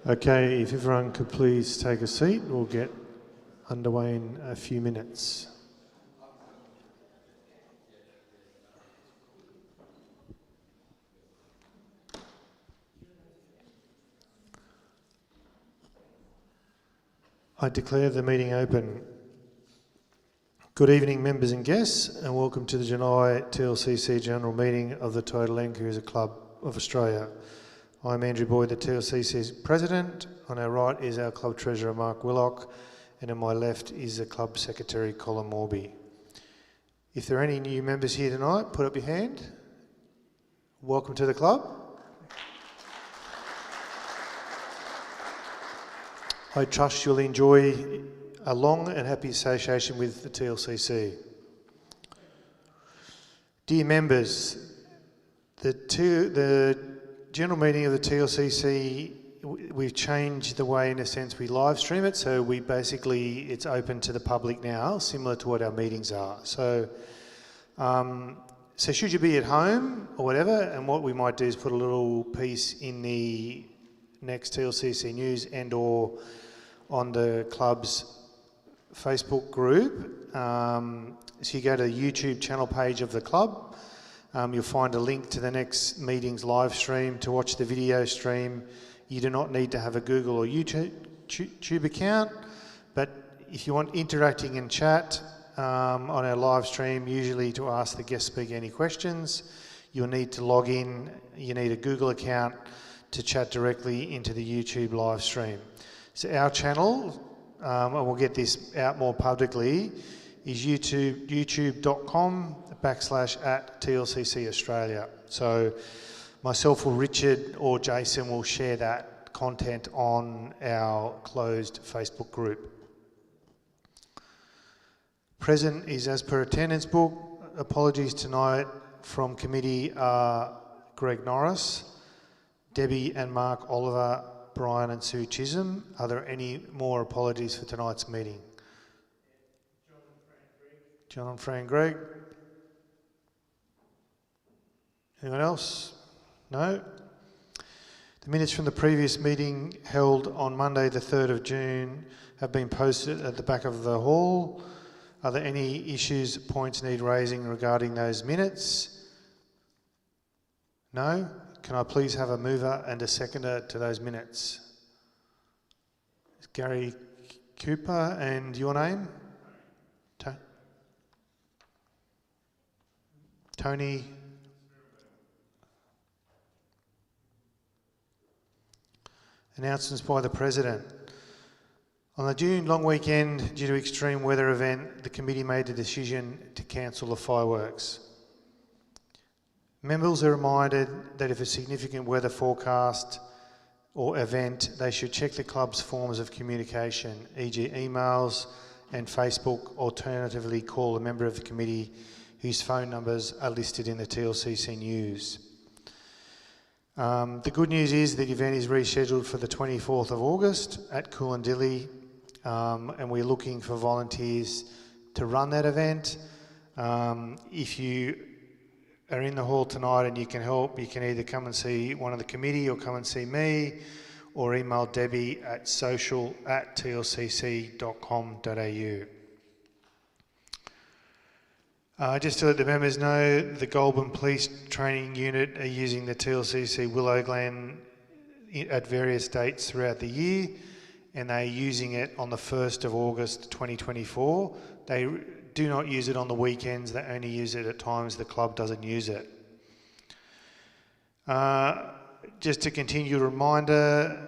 Okay, if everyone could please take a seat, we'll get underway in a few minutes. I declare the meeting open. Good evening, members and guests, and welcome to the July TLCC General Meeting of the Total Land Cruiser Club of Australia. I'm Andrew Boyd, the TLCC's President. On our right is our Club Treasurer, Mark Willock, and on my left is the Club Secretary, Colin Morby. If there are any new members here tonight, put up your hand. Welcome to the club. I trust you'll enjoy a long and happy association with the TLCC. Dear members, the general meeting of the TLCC, we've changed the way, in a sense, we live stream it, so it's open to the public now, similar to what our meetings are. So should you be at home or whatever, and what we might do is put a little piece in the next TLCC news and or on the club's Facebook group. So you go to the YouTube channel page of the club, you'll find a link to the next meeting's live stream to watch the video stream. You do not need to have a Google or YouTube account, but if you want interacting and chat on our live stream, usually to ask the guest speaker any questions, you'll need to log in. You need a Google account to chat directly into the YouTube live stream. So our channel, and we'll get this out more publicly, is youtube.com/@TLCC Australia. So myself or Richard or Jason will share that content on our closed Facebook group. Present is as per attendance book. Apologies tonight from committee are Greg Norris, Debbie and Mark Oliver, Brian and Sue Chisholm. Are there any more apologies for tonight's meeting? John and Fran Greg. Anyone else? No? The minutes from the previous meeting held on Monday the 3rd of June have been posted at the back of the hall. Are there any issues, points need raising regarding those minutes? No? Can I please have a mover and a seconder to those minutes? It's Gary Cooper, and your name? Tony. Announcements by the President. On the June long weekend, due to extreme weather event, the committee made the decision to cancel the fireworks. Members are reminded that if a significant weather forecast or event, they should check the club's forms of communication, e.g. emails and Facebook, alternatively call a member of the committee whose phone numbers are listed in the TLCC news. The good news is that the event is rescheduled for the 24th of August at Coolandilee, and we're looking for volunteers to run that event. If you are in the hall tonight and you can help, you can either come and see one of the committee or come and see me, or email Debbie at social@tlcc.com.au. Just to let the members know, the Goulburn Police Training Unit are using the TLCC Willow Glen at various dates throughout the year, and they're using it on the 1st of August 2024. They do not use it on the weekends, they only use it at times the club doesn't use it. Just to continue, a reminder,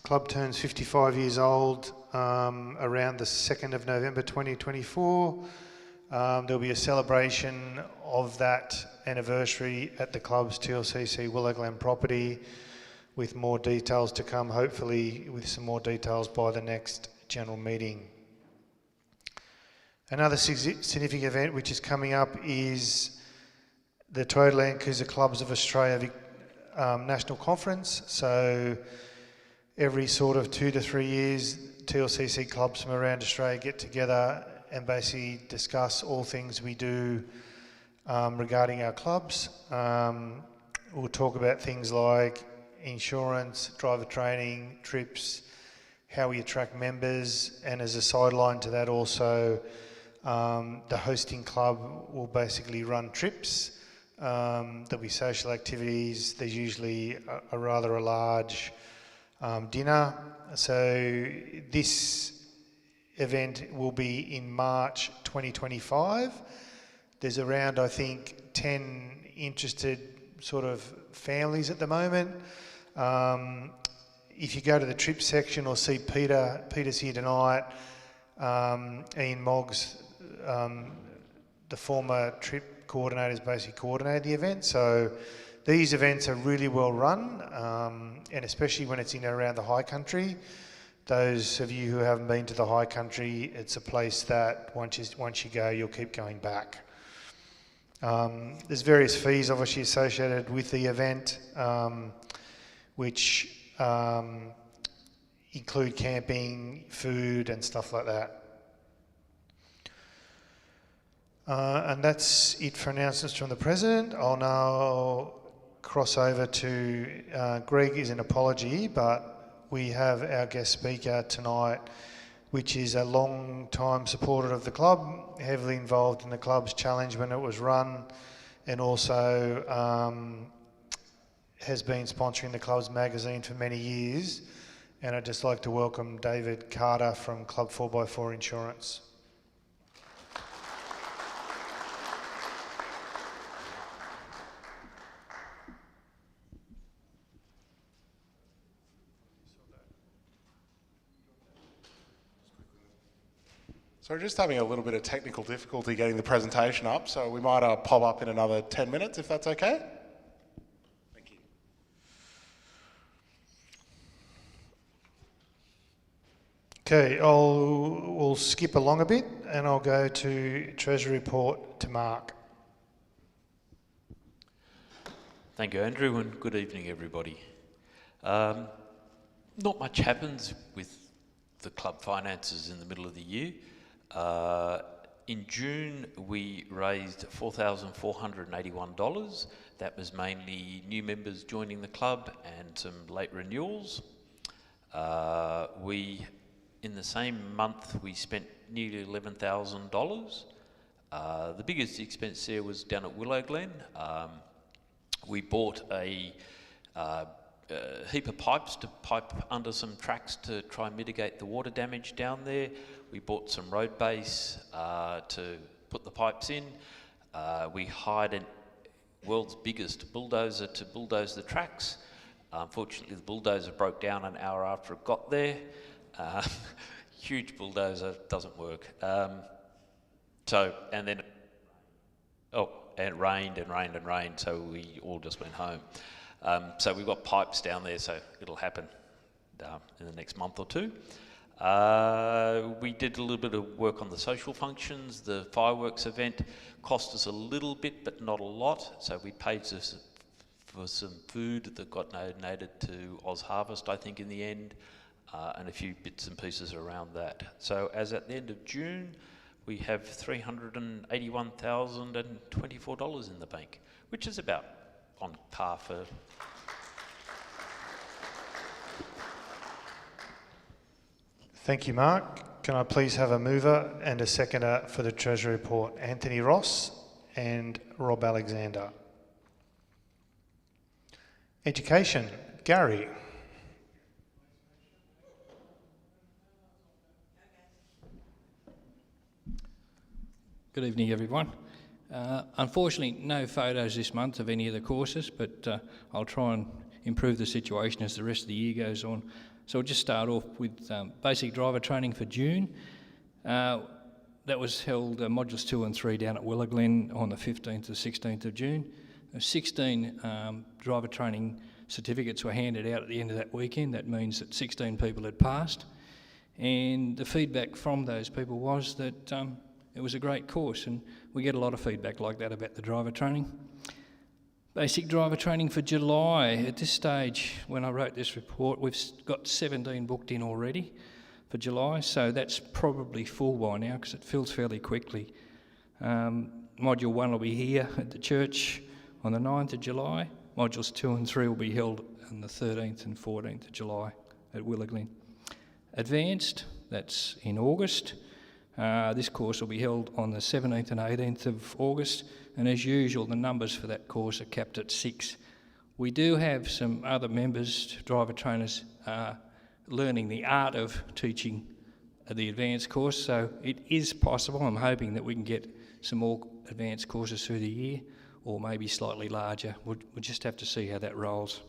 club turns 55 years old around the 2nd of November 2024. There'll be a celebration of that anniversary at the club's TLCC Willow Glen property, with more details to come, hopefully with some more details by the next general meeting. Another significant event which is coming up is the Total Land Cruiser Clubs of Australia National Conference. So every sort of 2 to 3 years, TLCC clubs from around Australia get together and basically discuss all things we do regarding our clubs. We'll talk about things like insurance, driver training, trips, how we attract members, and as a sideline to that also, the hosting club will basically run trips. There'll be social activities. There's usually a rather large dinner. So this event will be in March 2025. There's around, I think, 10 interested sort of families at the moment. If you go to the trip section or see Peter's here tonight, Ian Moggs, the former trip coordinator, has basically coordinated the event. So these events are really well run, and especially when it's in and around the high country. Those of you who haven't been to the high country, it's a place that once you go, you'll keep going back. There's various fees obviously associated with the event, which include camping, food and stuff like that. And that's it for announcements from the President. I'll now cross over to Greg is an apology, but we have our guest speaker tonight, which is a long-time supporter of the club, heavily involved in the club's challenge when it was run, and also has been sponsoring the club's magazine for many years. And I'd just like to welcome David Carter from Club 4x4 Insurance. So we're just having a little bit of technical difficulty getting the presentation up, so we might pop up in another 10 minutes if that's okay. Thank you. Okay, we'll skip along a bit and I'll go to Treasury Report to Mark. Thank you, Andrew, and good evening, everybody. Not much happens with the club finances in the middle of the year. In June, we raised $4,481. That was mainly new members joining the club and some late renewals. In the same month, we spent nearly $11,000. The biggest expense there was down at Willow Glen. We bought a heap of pipes to pipe under some tracks to try and mitigate the water damage down there. We bought some road base to put the pipes in. We hired a world's biggest bulldozer to bulldoze the tracks. Unfortunately, the bulldozer broke down an hour after it got there. Huge bulldozer, doesn't work. And it rained and rained and rained, so we all just went home. So we've got pipes down there, so it'll happen in the next month or two. We did a little bit of work on the social functions. The fireworks event cost us a little bit, but not a lot. So we paid for some food that got donated to Oz Harvest, I think, in the end, and a few bits and pieces around that. So as at the end of June, we have $381,024 in the bank, which is about on par for... Thank you, Mark. Can I please have a mover and a seconder for the Treasury Report? Anthony Ross and Rob Alexander. Education, Gary. Good evening, everyone. Unfortunately, no photos this month of any of the courses, but I'll try and improve the situation as the rest of the year goes on. So we'll just start off with basic driver training for June. That was held modules 2 and 3 down at Willow Glen on the 15th to 16th of June. 16 driver training certificates were handed out at the end of that weekend. That means that 16 people had passed. And the feedback from those people was that it was a great course, and we get a lot of feedback like that about the driver training. Basic driver training for July. At this stage, when I wrote this report, we've got 17 booked in already for July, so that's probably full by now because it fills fairly Module 1 will be here at the church on the 9th of July. modules 2 and 3 will be held on the 13th and 14th of July at Willaglen. Advanced, that's in August. This course will be held on the 17th and 18th of August, and as usual, the numbers for that course are capped at 6. We do have some other members, driver trainers, learning the art of teaching the advanced course, so it is possible. I'm hoping that we can get some more advanced courses through the year, or maybe slightly larger. We'll just have to see how that rolls.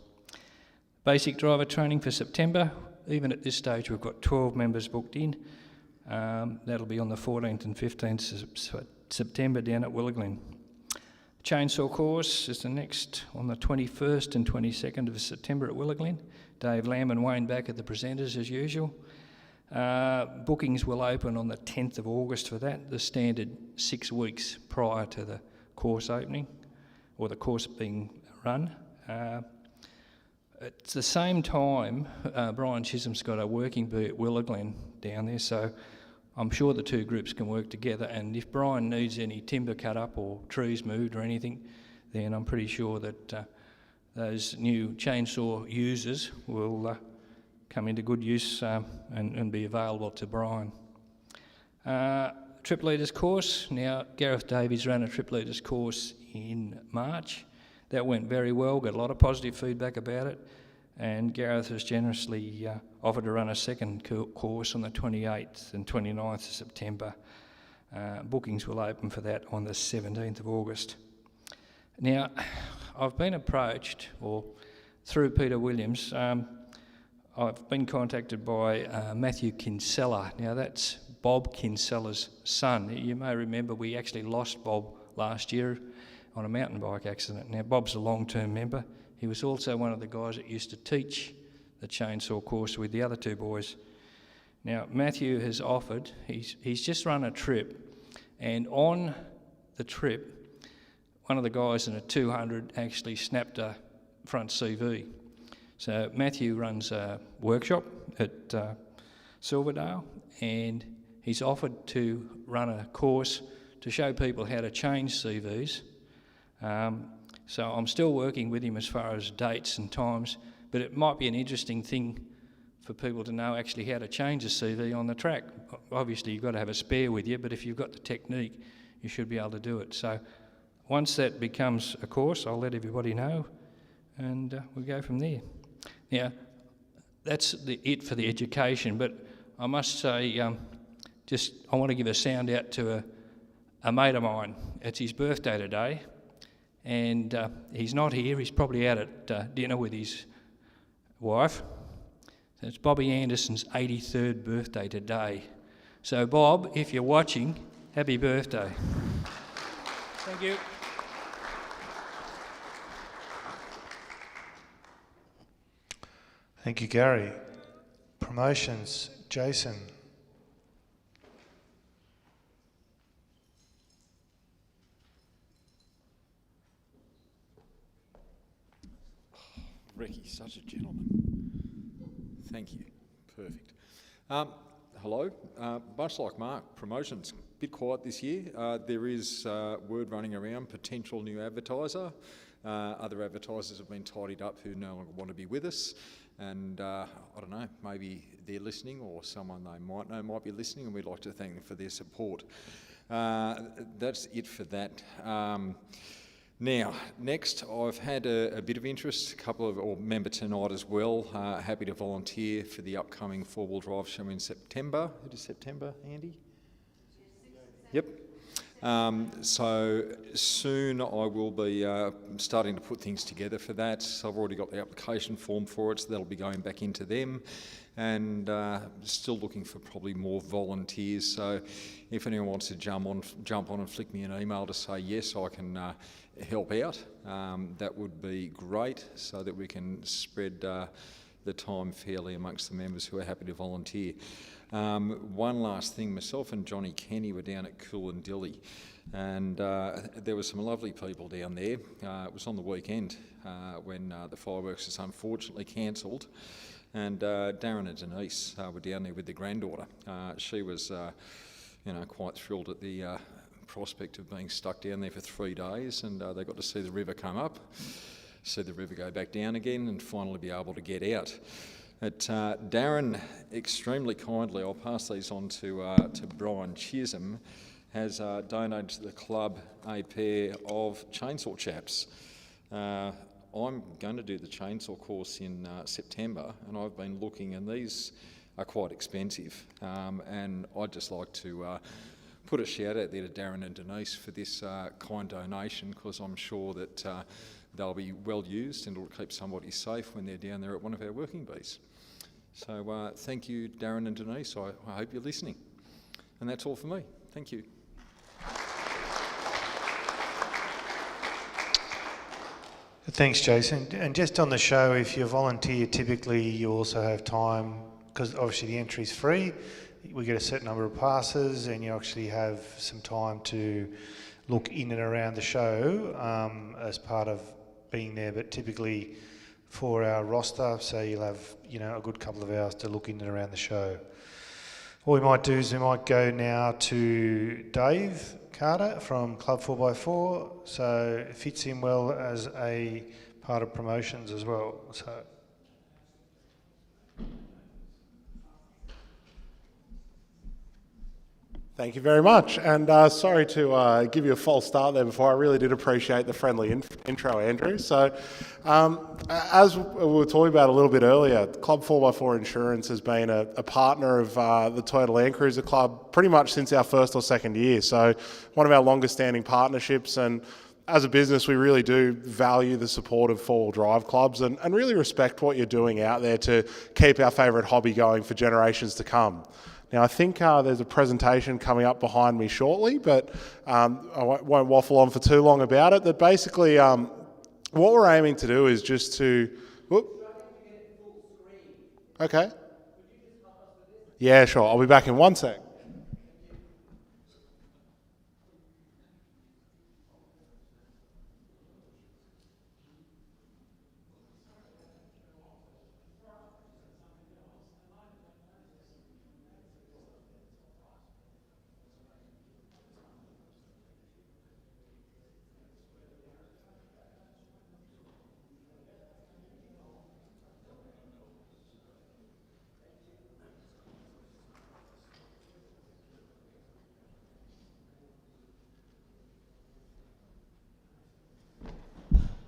Basic driver training for September. Even at this stage, we've got 12 members booked in. That'll be on the 14th and 15th of September down at Willaglen. Chainsaw course is the next on the 21st and 22nd of September at Willaglen. Dave Lamb and Wayne back at the presenters as usual. Bookings will open on the 10th of August for that, the standard 6 weeks prior to the course opening, or the course being run. At the same time, Brian Chisholm's got a working bee at Willaglen down there, so I'm sure the two groups can work together, and if Brian needs any timber cut up or trees moved or anything, then I'm pretty sure that those new chainsaw users will come into good use and be available to Brian. Trip Leaders course. Now, Gareth Davies ran a Trip Leaders course in March. That went very well, got a lot of positive feedback about it, and Gareth has generously offered to run a second course on the 28th and 29th of September. Bookings will open for that on the 17th of August. Now, I've been approached, or through Peter Williams, I've been contacted by Matthew Kinsella. Now, that's Bob Kinsella's son. You may remember we actually lost Bob last year on a mountain bike accident. Now, Bob's a long-term member. He was also one of the guys that used to teach the chainsaw course with the other two boys. Now, Matthew has offered, he's just run a trip, and on the trip, one of the guys in a 200 actually snapped a front CV. So Matthew runs a workshop at Silverdale, and he's offered to run a course to show people how to change CVs. So I'm still working with him as far as dates and times, but it might be an interesting thing for people to know actually how to change a CV on the track. Obviously, you've got to have a spare with you, but if you've got the technique, you should be able to do it. So once that becomes a course, I'll let everybody know, and we'll go from there. Now, that's it for the education, but I must say, I want to give a sound out to a mate of mine. It's his birthday today, and he's not here. He's probably out at dinner with his wife. So it's Bobby Anderson's 83rd birthday today. So Bob, if you're watching, happy birthday. Thank you. Thank you, Gary. Promotions, Jason. Ricky, such a gentleman. Thank you. Perfect. Hello. Much like Mark, promotions, a bit quiet this year. There is word running around, potential new advertiser. Other advertisers have been tidied up who no longer want to be with us. And I don't know, maybe they're listening, or someone they might know might be listening, and we'd like to thank them for their support. That's it for that. Now, next, I've had a bit of interest, member tonight as well, happy to volunteer for the upcoming four-wheel drive show in September. It is September, Andy? Yep. So soon I will be starting to put things together for that. So I've already got the application form for it, so that'll be going back into them, and still looking for probably more volunteers. So if anyone wants to jump on and flick me an email to say yes, I can help out, that would be great, so that we can spread the time fairly amongst the members who are happy to volunteer. One last thing, myself and Johnny Kenny were down at Coolangatta, and there were some lovely people down there. It was on the weekend when the fireworks was unfortunately cancelled, and Darren and Denise were down there with their granddaughter. She was quite thrilled at the prospect of being stuck down there for 3 days, and they got to see the river come up. see the river go back down again and finally be able to get out. But Darren, extremely kindly, I'll pass these on to Brian Chisholm, has donated to the club a pair of chainsaw chaps. I'm going to do the chainsaw course in September, and I've been looking, and these are quite expensive. And I'd just like to put a shout out there to Darren and Denise for this kind donation, because I'm sure that they'll be well used and it'll keep somebody safe when they're down there at one of our working bees. So thank you, Darren and Denise. I hope you're listening. And that's all for me. Thank you. Thanks, Jason. And just on the show, if you volunteer, typically you also have time, because obviously the entry's free. We get a certain number of passes, and you actually have some time to look in and around the show as part of being there. But typically for our roster, so you'll have a good couple of hours to look in and around the show. What we might do is we might go now to Dave Carter from Club 4x4, so it fits in well as a part of promotions as well. So. Thank you very much, and sorry to give you a false start there before. I really did appreciate the friendly intro, Andrew. So, as we were talking about a little bit earlier, Club 4x4 Insurance has been a partner of the Toyota Land Cruiser Club pretty much since our first or second year. So, one of our longest standing partnerships, and as a business, we really do value the support of four-wheel drive clubs and really respect what you're doing out there to keep our favourite hobby going for generations to come. Now, I think there's a presentation coming up behind me shortly, but I won't waffle on for too long about it. That basically, what we're aiming to do is just to... Whoop. Okay. Yeah, sure. I'll be back in 1 sec.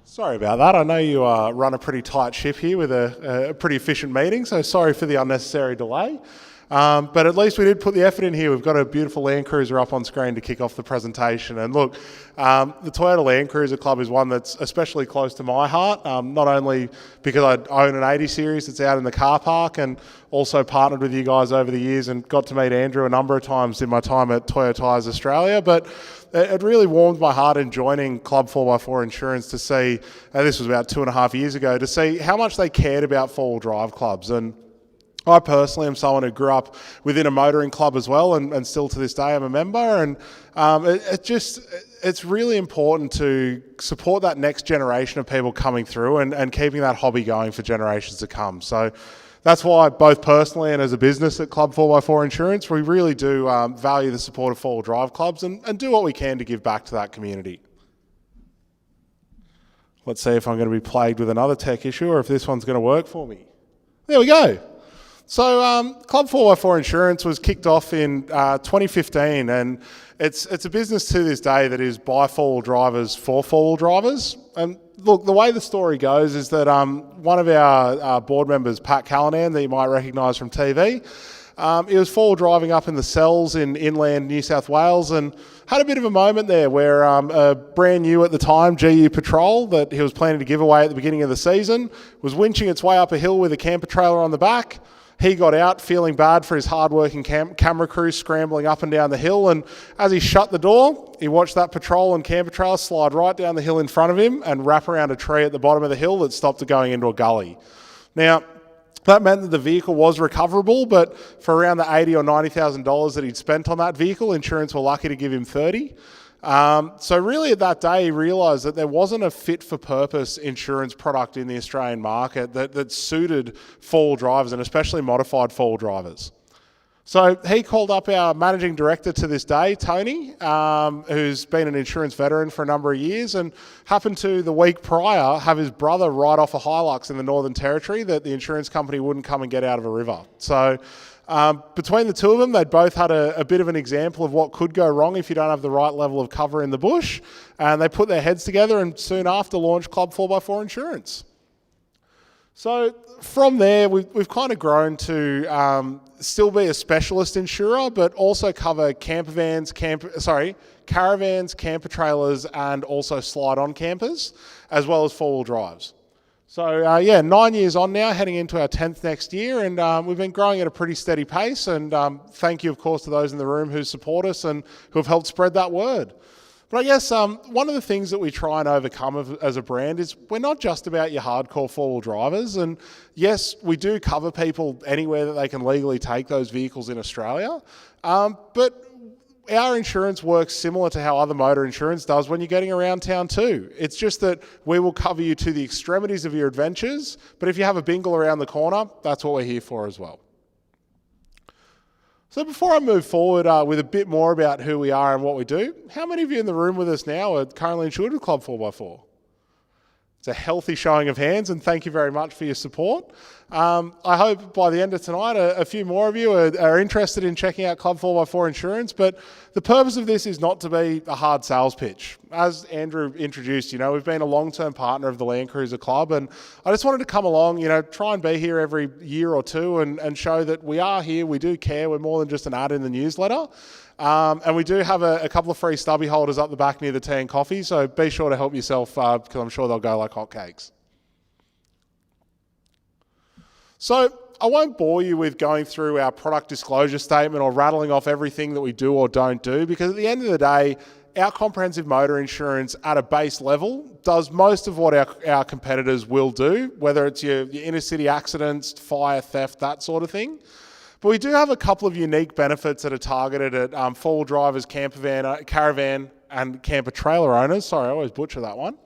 Sorry about that. I know you run a pretty tight ship here with a pretty efficient meeting, so sorry for the unnecessary delay. But at least we did put the effort in here. We've got a beautiful Land Cruiser up on screen to kick off the presentation. And look, the Toyota Land Cruiser Club is one that's especially close to my heart, not only because I own an 80 series that's out in the car park, and also partnered with you guys over the years and got to meet Andrew a number of times in my time at Toyota Tyres Australia, but it really warmed my heart in joining Club 4x4 Insurance to see, and this was about 2.5 years ago, to see how much they cared about four-wheel drive clubs. And I personally am someone who grew up within a motoring club as well, and still to this day I'm a member. And it's really important to support that next generation of people coming through and keeping that hobby going for generations to come. So that's why, both personally and as a business at Club 4x4 Insurance, we really do value the support of four-wheel drive clubs and do what we can to give back to that community. Let's see if I'm going to be plagued with another tech issue or if this one's going to work for me. There we go. So Club 4x4 Insurance was kicked off in 2015, and it's a business to this day that is by four-wheel drivers for four-wheel drivers. And look, the way the story goes is that one of our board members, Pat Callanan, that you might recognise from TV, he was four-wheel driving up in the Cells in inland New South Wales and had a bit of a moment there where a brand new at the time GU Patrol that he was planning to give away at the beginning of the season was winching its way up a hill with a camper trailer on the back. He got out feeling bad for his hard-working camera crew scrambling up and down the hill, and as he shut the door, he watched that patrol and camper trailer slide right down the hill in front of him and wrap around a tree at the bottom of the hill that stopped it going into a gully. Now, that meant that the vehicle was recoverable, but for around the $80,000 or $90,000 that he'd spent on that vehicle, insurance were lucky to give him $30,000. So really at that day, he realised that there wasn't a fit-for-purpose insurance product in the Australian market that suited four-wheel drivers, and especially modified four-wheel drivers. So he called up our managing director to this day, Tony, who's been an insurance veteran for a number of years, and happened to, the week prior, have his brother ride off a Hilux in the Northern Territory that the insurance company wouldn't come and get out of a river. So between the two of them, they'd both had a bit of an example of what could go wrong if you don't have the right level of cover in the bush, and they put their heads together and soon after launched Club 4x4 Insurance. So from there, we've kind of grown to still be a specialist insurer, but also cover caravans, camper trailers, and also slide-on campers, as well as four-wheel drives. So 9 years on now, heading into our 10th next year, and we've been growing at a pretty steady pace. And thank you, of course, to those in the room who support us and who have helped spread that word. But I guess one of the things that we try and overcome as a brand is we're not just about your hardcore four-wheel drivers. And yes, we do cover people anywhere that they can legally take those vehicles in Australia. But our insurance works similar to how other motor insurance does when you're getting around town too. It's just that we will cover you to the extremities of your adventures. But if you have a bingle around the corner, that's what we're here for as well. So before I move forward with a bit more about who we are and what we do, how many of you in the room with us now are currently insured with Club 4x4? It's a healthy showing of hands, and thank you very much for your support. I hope by the end of tonight, a few more of you are interested in checking out Club 4x4 Insurance, but the purpose of this is not to be a hard sales pitch. As Andrew introduced, we've been a long-term partner of the Land Cruiser Club, and I just wanted to come along, try and be here every year or two and show that we are here, we do care, we're more than just an ad in the newsletter. And we do have a couple of free stubby holders up the back near the tea and coffee, so be sure to help yourself because I'm sure they'll go like hotcakes. So I won't bore you with going through our product disclosure statement or rattling off everything that we do or don't do, because at the end of the day, our comprehensive motor insurance at a base level does most of what our competitors will do, whether it's your inner city accidents, fire, theft, that sort of thing. But we do have a couple of unique benefits that are targeted at four-wheel drivers, caravan and camper trailer owners. Sorry, I always butcher that one.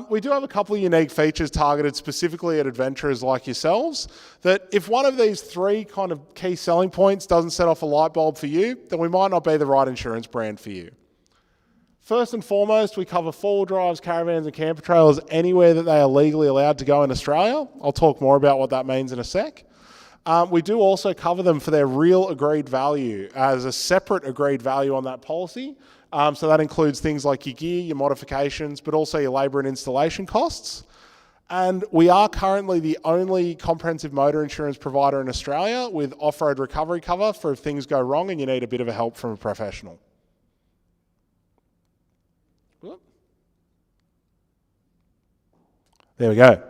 We do have a couple of unique features targeted specifically at adventurers like yourselves, that if one of these three kind of key selling points doesn't set off a light bulb for you, then we might not be the right insurance brand for you. First and foremost, we cover four-wheel drives, caravans and camper trailers anywhere that they are legally allowed to go in Australia. I'll talk more about what that means in a sec. We do also cover them for their real agreed value as a separate agreed value on that policy. So that includes things like your gear, your modifications, but also your labour and installation costs. And we are currently the only comprehensive motor insurance provider in Australia with off-road recovery cover for if things go wrong and you need a bit of a help from a professional. There we go.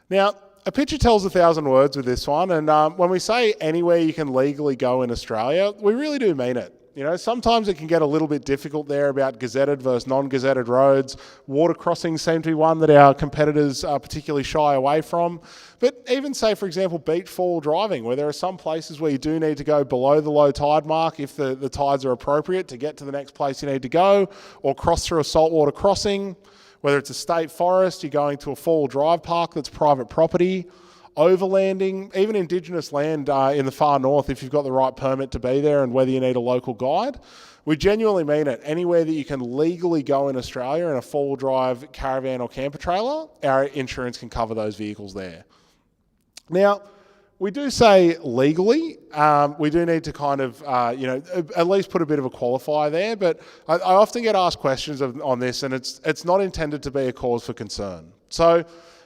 Now, a picture tells 1,000 words with this one, and when we say anywhere you can legally go in Australia, we really do mean it. Sometimes it can get a little bit difficult there about gazetted versus non-gazetted roads. Water crossings seem to be one that our competitors particularly shy away from. But even say, for example, beach four-wheel driving, where there are some places where you do need to go below the low tide mark if the tides are appropriate to get to the next place you need to go, or cross through a saltwater crossing. Whether it's a state forest, you're going to a four-wheel drive park that's private property, overlanding, even Indigenous land in the far north if you've got the right permit to be there and whether you need a local guide. We genuinely mean it. Anywhere that you can legally go in Australia in a four-wheel drive caravan or camper trailer, our insurance can cover those vehicles there. Now, we do say legally, we do need to kind of, at least put a bit of a qualifier there, but I often get asked questions on this, and it's not intended to be a cause for concern. So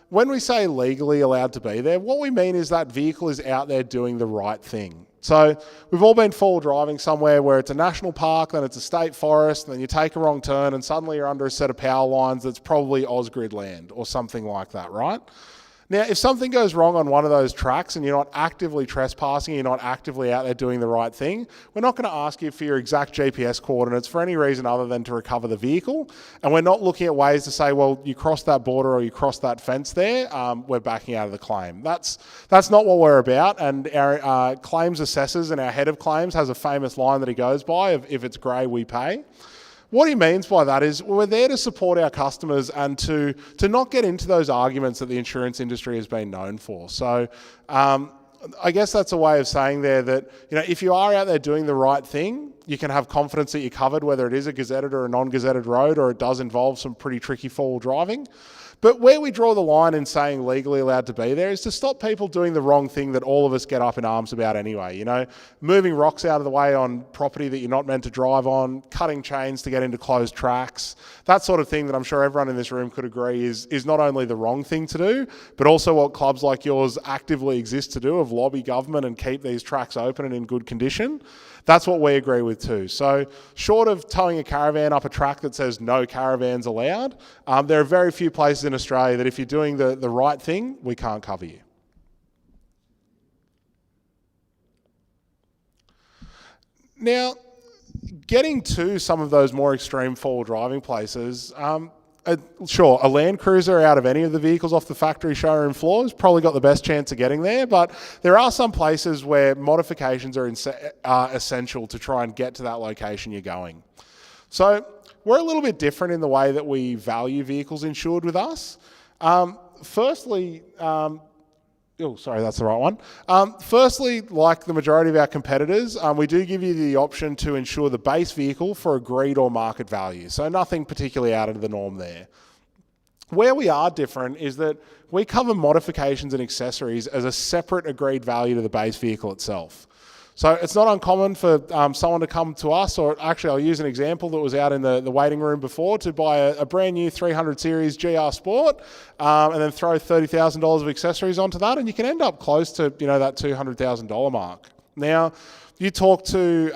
when we say legally allowed to be there, what we mean is that vehicle is out there doing the right thing. So we've all been four-wheel driving somewhere where it's a national park, then it's a state forest, and then you take a wrong turn and suddenly you're under a set of power lines that's probably Ausgrid land or something like that, right? Now, if something goes wrong on one of those tracks and you're not actively trespassing, you're not actively out there doing the right thing, we're not going to ask you for your exact GPS coordinates for any reason other than to recover the vehicle. And we're not looking at ways to say, well, you crossed that border or you crossed that fence there, we're backing out of the claim. That's not what we're about. And our claims assessors and our head of claims has a famous line that he goes by of, if it's grey, we pay. What he means by that is we're there to support our customers and to not get into those arguments that the insurance industry has been known for. So I guess that's a way of saying there that, if you are out there doing the right thing, you can have confidence that you're covered, whether it is a gazetted or a non-gazetted road, or it does involve some pretty tricky four-wheel driving. But where we draw the line in saying legally allowed to be there is to stop people doing the wrong thing that all of us get up in arms about anyway. Moving rocks out of the way on property that you're not meant to drive on, cutting chains to get into closed tracks, that sort of thing that I'm sure everyone in this room could agree is not only the wrong thing to do, but also what clubs like yours actively exist to do, of lobby government and keep these tracks open and in good condition. That's what we agree with too. So short of towing a caravan up a track that says no caravans allowed, there are very few places in Australia that if you're doing the right thing, we can't cover you. Now, getting to some of those more extreme four-wheel driving places, sure, a Land Cruiser out of any of the vehicles off the factory showroom floor has probably got the best chance of getting there, but there are some places where modifications are essential to try and get to that location you're going. So we're a little bit different in the way that we value vehicles insured with us. Firstly, that's the right one. Firstly, like the majority of our competitors, we do give you the option to insure the base vehicle for agreed or market value. So nothing particularly out of the norm there. Where we are different is that we cover modifications and accessories as a separate agreed value to the base vehicle itself. So it's not uncommon for someone to come to us, or actually I'll use an example that was out in the waiting room before, to buy a brand new 300 series GR Sport and then throw $30,000 of accessories onto that, and you can end up close to that $200,000 mark. Now, you talk to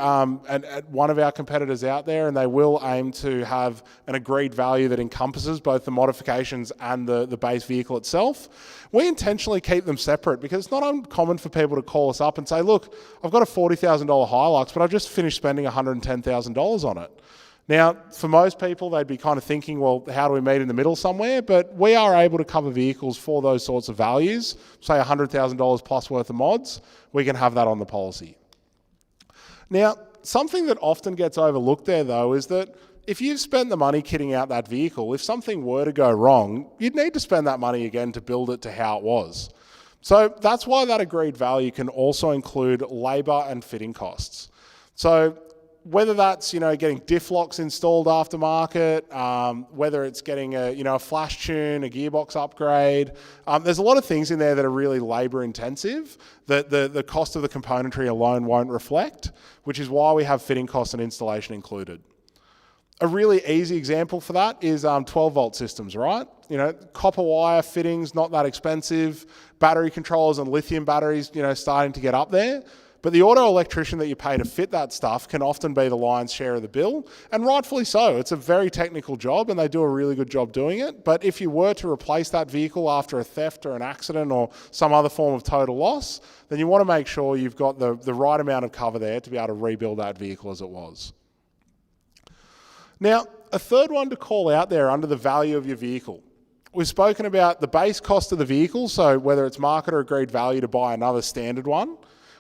one of our competitors out there and they will aim to have an agreed value that encompasses both the modifications and the base vehicle itself. We intentionally keep them separate because it's not uncommon for people to call us up and say, look, I've got a $40,000 Hilux, but I've just finished spending $110,000 on it. Now, for most people, they'd be kind of thinking, well, how do we meet in the middle somewhere? But we are able to cover vehicles for those sorts of values, say $100,000 plus worth of mods. We can have that on the policy. Now, something that often gets overlooked there, though, is that if you've spent the money kitting out that vehicle, if something were to go wrong, you'd need to spend that money again to build it to how it was. So that's why that agreed value can also include labour and fitting costs. So whether that's getting diff locks installed aftermarket, whether it's getting a flash tune, a gearbox upgrade, there's a lot of things in there that are really labour intensive that the cost of the componentry alone won't reflect, which is why we have fitting costs and installation included. A really easy example for that is 12-volt systems, right? Copper wire fittings, not that expensive. Battery controllers and lithium batteries, starting to get up there. But the auto electrician that you pay to fit that stuff can often be the lion's share of the bill, and rightfully so. It's a very technical job and they do a really good job doing it. But if you were to replace that vehicle after a theft or an accident or some other form of total loss, then you want to make sure you've got the right amount of cover there to be able to rebuild that vehicle as it was. Now, a third one to call out there under the value of your vehicle. We've spoken about the base cost of the vehicle, so whether it's market or agreed value to buy another standard one.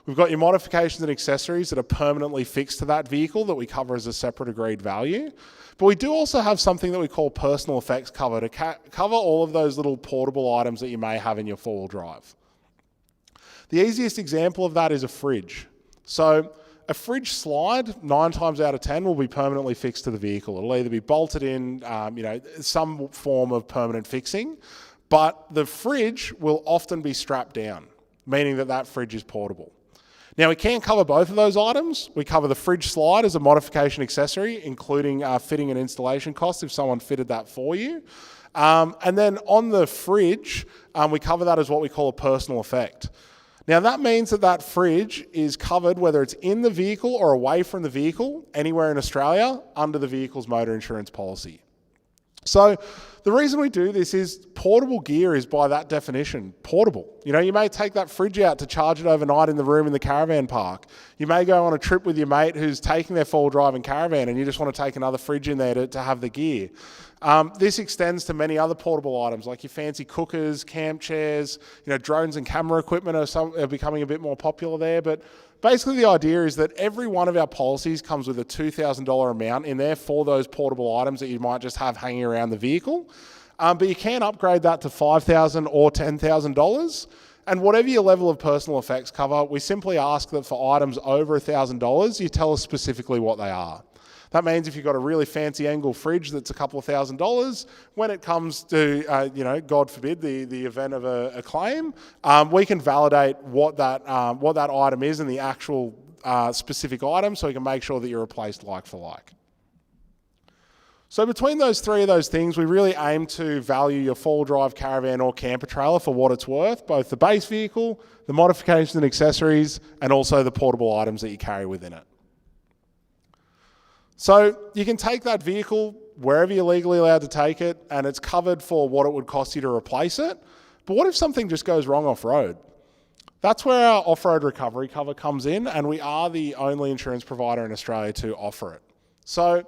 We've got your modifications and accessories that are permanently fixed to that vehicle that we cover as a separate agreed value. But we do also have something that we call personal effects cover to cover all of those little portable items that you may have in your four-wheel drive. The easiest example of that is a fridge. So a fridge slide, 9 times out of 10, will be permanently fixed to the vehicle. It'll either be bolted in, some form of permanent fixing, but the fridge will often be strapped down, meaning that fridge is portable. Now, we can cover both of those items. We cover the fridge slide as a modification accessory, including fitting and installation costs if someone fitted that for you. And then on the fridge, we cover that as what we call a personal effect. Now, that means that fridge is covered whether it's in the vehicle or away from the vehicle, anywhere in Australia, under the vehicle's motor insurance policy. So the reason we do this is portable gear is by that definition portable. You may take that fridge out to charge it overnight in the room in the caravan park. You may go on a trip with your mate who's taking their four-wheel driving caravan and you just want to take another fridge in there to have the gear. This extends to many other portable items like your fancy cookers, camp chairs, drones and camera equipment are becoming a bit more popular there. But basically the idea is that every one of our policies comes with a $2,000 amount in there for those portable items that you might just have hanging around the vehicle. But you can upgrade that to $5,000 or $10,000. And whatever your level of personal effects cover, we simply ask that for items over $1,000, you tell us specifically what they are. That means if you've got a really fancy angle fridge that's a couple of $1,000s, when it comes to, God forbid, the event of a claim, we can validate what that item is and the actual specific item, so we can make sure that you're replaced like for like. So between those three of those things, we really aim to value your four-wheel drive caravan or camper trailer for what it's worth, both the base vehicle, the modifications and accessories, and also the portable items that you carry within it. So you can take that vehicle wherever you're legally allowed to take it, and it's covered for what it would cost you to replace it. But what if something just goes wrong off-road? That's where our off-road recovery cover comes in, and we are the only insurance provider in Australia to offer it. So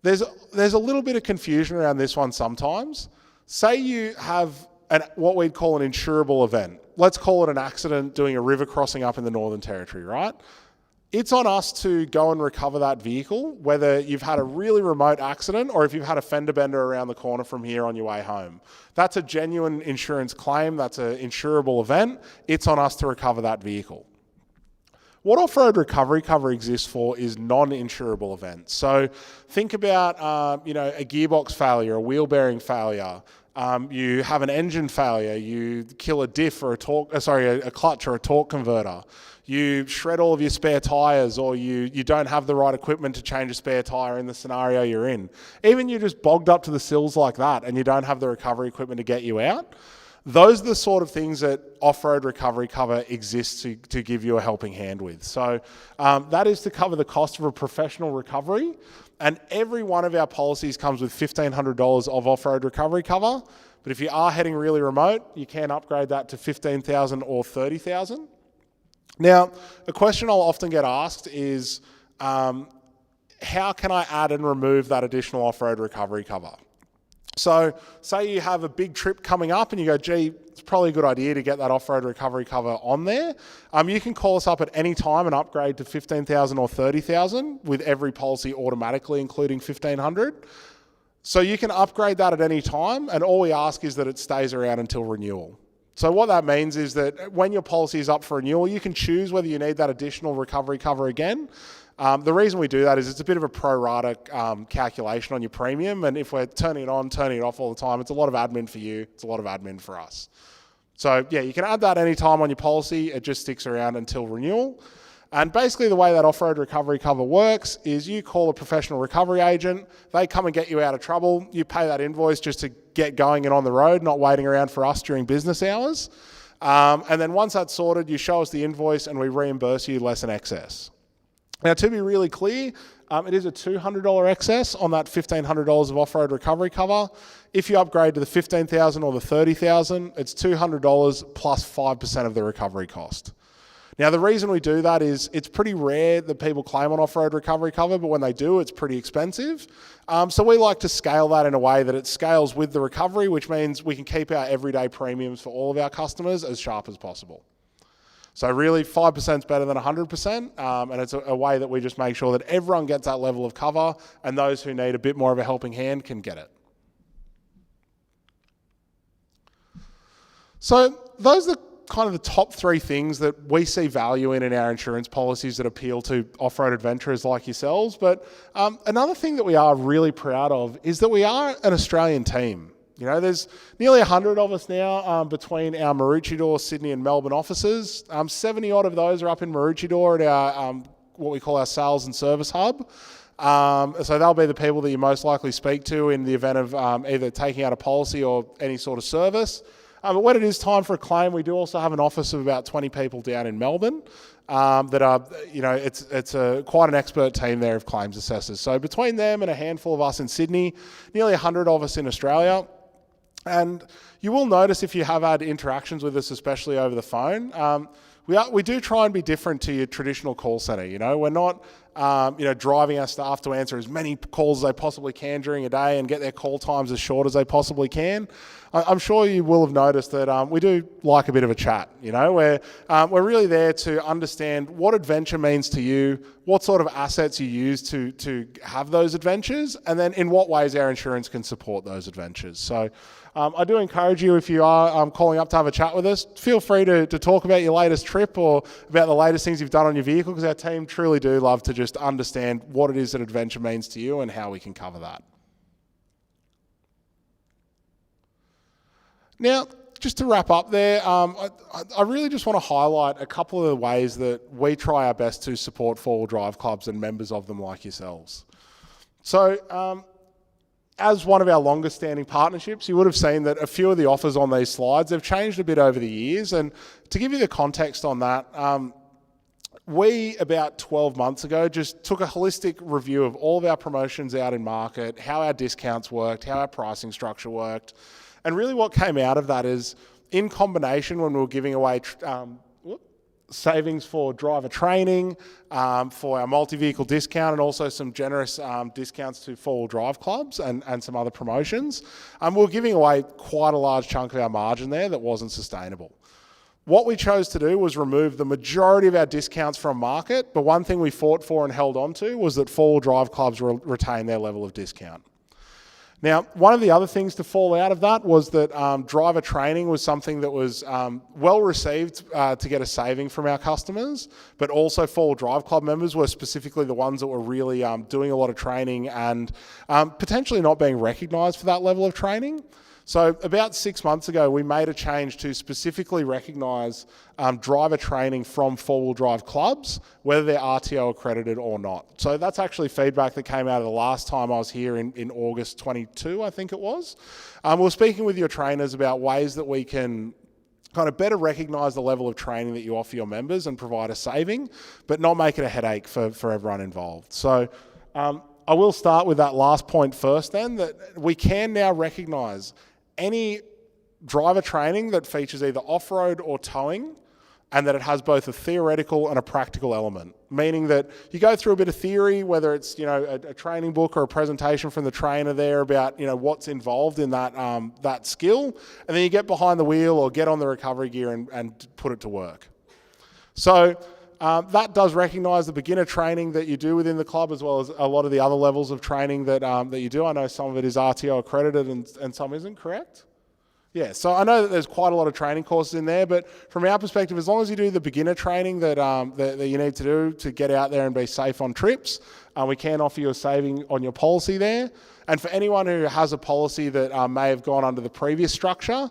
there's a little bit of confusion around this one sometimes. Say you have what we'd call an insurable event. Let's call it an accident doing a river crossing up in the Northern Territory, right? It's on us to go and recover that vehicle, whether you've had a really remote accident or if you've had a fender bender around the corner from here on your way home. That's a genuine insurance claim. That's an insurable event. It's on us to recover that vehicle. What off-road recovery cover exists for is non-insurable events. So think about, a gearbox failure, a wheel bearing failure. You have an engine failure. You kill a diff or a clutch or a torque converter. You shred all of your spare tyres, or you don't have the right equipment to change a spare tyre in the scenario you're in. Even you're just bogged up to the sills like that and you don't have the recovery equipment to get you out. Those are the sort of things that off-road recovery cover exists to give you a helping hand with. So that is to cover the cost of a professional recovery. And every one of our policies comes with $1,500 of off-road recovery cover. But if you are heading really remote, you can upgrade that to $15,000 or $30,000. Now, a question I'll often get asked is, how can I add and remove that additional off-road recovery cover? So say you have a big trip coming up and you go, gee, it's probably a good idea to get that off-road recovery cover on there. You can call us up at any time and upgrade to $15,000 or $30,000 with every policy automatically including $1,500. So you can upgrade that at any time, and all we ask is that it stays around until renewal. So what that means is that when your policy is up for renewal, you can choose whether you need that additional recovery cover again. The reason we do that is it's a bit of a pro rata calculation on your premium, and if we're turning it on, turning it off all the time, it's a lot of admin for you, it's a lot of admin for us. So yeah, you can add that any time on your policy, it just sticks around until renewal. And basically the way that off-road recovery cover works is you call a professional recovery agent, they come and get you out of trouble, you pay that invoice just to get going and on the road, not waiting around for us during business hours. And then once that's sorted, you show us the invoice and we reimburse you less than excess. Now, to be really clear, it is a $200 excess on that $1,500 of off-road recovery cover. If you upgrade to the $15,000 or the $30,000, it's $200 plus 5% of the recovery cost. Now, the reason we do that is it's pretty rare that people claim on off-road recovery cover, but when they do, it's pretty expensive. So we like to scale that in a way that it scales with the recovery, which means we can keep our everyday premiums for all of our customers as sharp as possible. So really, 5% is better than 100%, and it's a way that we just make sure that everyone gets that level of cover, and those who need a bit more of a helping hand can get it. So those are kind of the top three things that we see value in our insurance policies that appeal to off-road adventurers like yourselves. But another thing that we are really proud of is that we are an Australian team. You know, there's nearly 100 of us now between our Maroochydore, Sydney and Melbourne offices. 70 odd of those are up in Maroochydore at our what we call our sales and service hub. So they'll be the people that you most likely speak to in the event of either taking out a policy or any sort of service. But when it is time for a claim, we do also have an office of about 20 people down in Melbourne that are, you know, it's quite an expert team there of claims assessors. So between them and a handful of us in Sydney, nearly 100 of us in Australia. And you will notice if you have had interactions with us, especially over the phone, we do try and be different to your traditional call centre. You know, we're not, driving our staff to answer as many calls as they possibly can during a day and get their call times as short as they possibly can. I'm sure you will have noticed that we do like a bit of a chat. You know, we're really there to understand what adventure means to you, what sort of assets you use to have those adventures, and then in what ways our insurance can support those adventures. So I do encourage encourage you, if you are calling up to have a chat with us, feel free to talk about your latest trip or about the latest things you've done on your vehicle, because our team truly do love to just understand what it is that adventure means to you and how we can cover that. Now, just to wrap up there, I really just want to highlight a couple of the ways that we try our best to support four-wheel drive clubs and members of them like yourselves. So, as one of our longest standing partnerships, you would have seen that a few of the offers on these slides have changed a bit over the years. And to give you the context on that, we, about 12 months ago, just took a holistic review of all of our promotions out in market, how our discounts worked, how our pricing structure worked. And really what came out of that is, in combination when we were giving away savings for driver training, for our multi-vehicle discount, and also some generous discounts to four-wheel drive clubs and some other promotions, we were giving away quite a large chunk of our margin there that wasn't sustainable. What we chose to do was remove the majority of our discounts from market, but one thing we fought for and held on to was that four-wheel drive clubs retain their level of discount. Now, one of the other things to fall out of that was that driver training was something that was well received to get a saving from our customers, but also four-wheel drive club members were specifically the ones that were really doing a lot of training and potentially not being recognised for that level of training. So about 6 months ago, we made a change to specifically recognise driver training from four-wheel drive clubs, whether they're RTO accredited or not. So that's actually feedback that came out of the last time I was here in August 22, I think it was. We were speaking with your trainers about ways that we can kind of better recognise the level of training that you offer your members and provide a saving, but not make it a headache for everyone involved. So I will start with that last point first then, that we can now recognise any driver training that features either off-road or towing, and that it has both a theoretical and a practical element, meaning that you go through a bit of theory, whether it's a training book or a presentation from the trainer there about what's involved in that skill, and then you get behind the wheel or get on the recovery gear and put it to work. So that does recognise the beginner training that you do within the club, as well as a lot of the other levels of training that you do. I know some of it is RTO accredited and some isn't, correct? Yeah, so I know that there's quite a lot of training courses in there, but from our perspective, as long as you do the beginner training that you need to do to get out there and be safe on trips, we can offer you a saving on your policy there. And for anyone who has a policy that may have gone under the previous structure,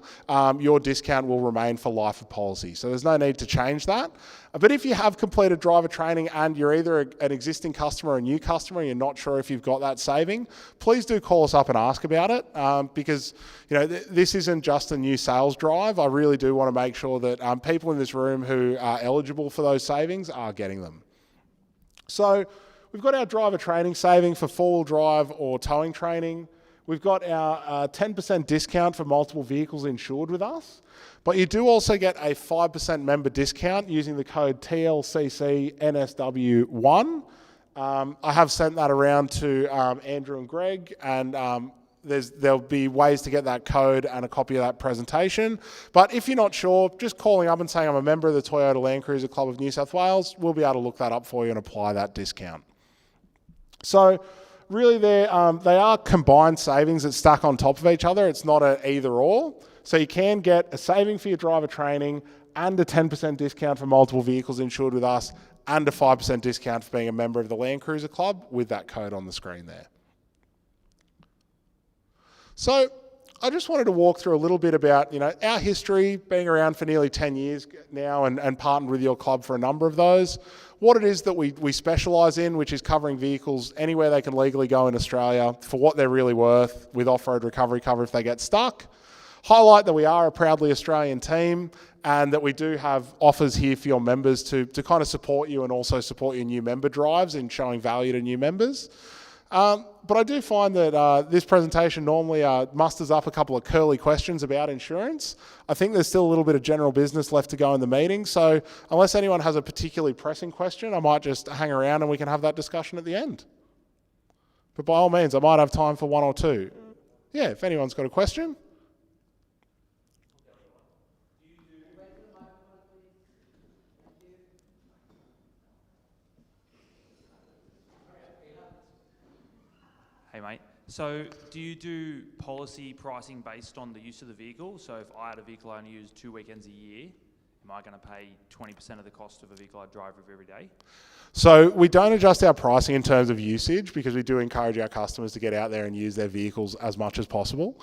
your discount will remain for life of policy. So there's no need to change that. But if you have completed driver training and you're either an existing customer or a new customer and you're not sure if you've got that saving, please do call us up and ask about it, because this isn't just a new sales drive. I really do want to make sure that people in this room who are eligible for those savings are getting them. So we've got our driver training saving for four-wheel drive or towing training. We've got our 10% discount for multiple vehicles insured with us. But you do also get a 5% member discount using the code TLCC NSW1. I have sent that around to Andrew and Greg, and there'll be ways to get that code and a copy of that presentation. But if you're not sure, just calling up and saying I'm a member of the Toyota Land Cruiser Club of New South Wales, we'll be able to look that up for you and apply that discount. So really they are combined savings that stack on top of each other. It's not an either or. So you can get a saving for your driver training and a 10% discount for multiple vehicles insured with us and a 5% discount for being a member of the Land Cruiser Club with that code on the screen there. So I just wanted to walk through a little bit about our history, being around for nearly 10 years now and partnered with your club for a number of those. What it is that we specialise in, which is covering vehicles anywhere they can legally go in Australia for what they're really worth, with off-road recovery cover if they get stuck. Highlight that we are a proudly Australian team and that we do have offers here for your members to kind of support you and also support your new member drives in showing value to new members. But I do find that this presentation normally musters up a couple of curly questions about insurance. I think there's still a little bit of general business left to go in the meeting, so unless anyone has a particularly pressing question, I might just hang around and we can have that discussion at the end. But by all means, I might have time for one or two. Yeah, if anyone's got a question. Hey mate, So do you do policy pricing based on the use of the vehicle? So if I had a vehicle I only use 2 weekends a year, am I going to pay 20% of the cost of a vehicle I drive every day? So we don't adjust our pricing in terms of usage because we do encourage our customers to get out there and use their vehicles as much as possible.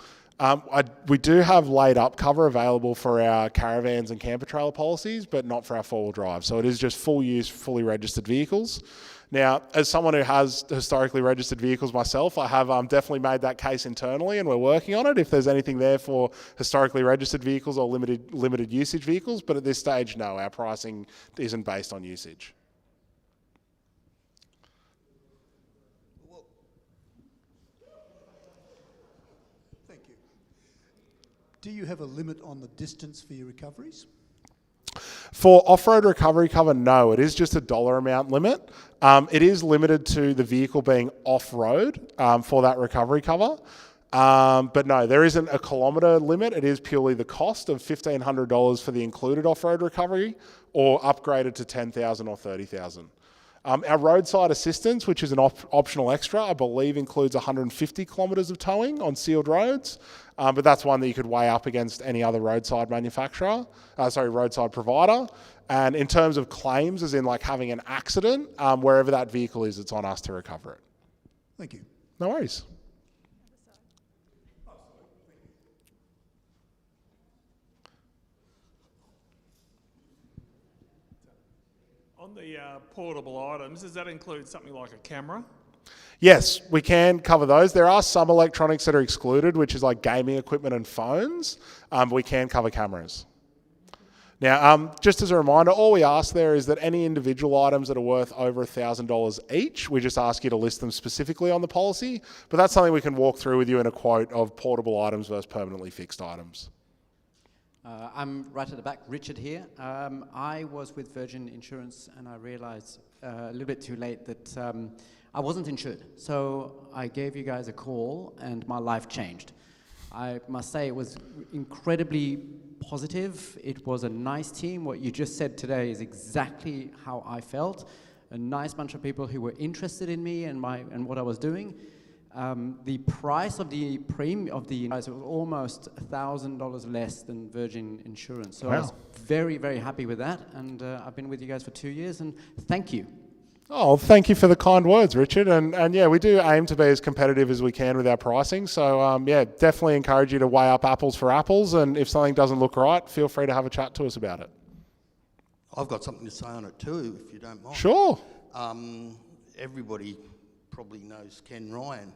We do have laid up cover available for our caravans and camper trailer policies, but not for our four-wheel drive. So it is just full use, fully registered vehicles. Now, as someone who has historically registered vehicles myself, I have definitely made that case internally, and we're working on it. If there's anything there for historically registered vehicles or limited usage vehicles, but at this stage, no, our pricing isn't based on usage. Thank you. Do you have a limit on the distance for your recoveries? For off-road recovery cover, no, it is just a dollar amount limit. It is limited to the vehicle being off-road for that recovery cover. But no, there isn't a kilometre limit. It is purely the cost of $1,500 for the included off-road recovery or upgraded to $10,000 or $30,000. Our roadside assistance, which is an optional extra, I believe includes 150 kilometres of towing on sealed roads, but that's one that you could weigh up against any other roadside roadside provider. And in terms of claims, as in like having an accident, wherever that vehicle is, it's on us to recover it. Thank you. No worries. On the portable items, does that include something like a camera? Yes, we can cover those. There are some electronics that are excluded, which is like gaming equipment and phones, but we can cover cameras. Now, just as a reminder, all we ask there is that any individual items that are worth over $1,000 each, we just ask you to list them specifically on the policy, but that's something we can walk through with you in a quote of portable items versus permanently fixed items. I'm right at the back, Richard here. I was with Virgin Insurance and I realized a little bit too late that I wasn't insured. So I gave you guys a call and my life changed. I must say it was incredibly positive. It was a nice team. What you just said today is exactly how I felt. A nice bunch of people who were interested in me and what I was doing. The price of the premium of the was almost $1,000 less than Virgin Insurance. So wow. I was very, very happy with that. And I've been with you guys for 2 years and thank you. Oh, thank you for the kind words, Richard. And yeah, we do aim to be as competitive as we can with our pricing. So yeah, definitely encourage you to weigh up apples for apples. And if something doesn't look right, feel free to have a chat to us about it. I've got something to say on it too, if you don't mind. Sure. Everybody probably knows Ken Ryan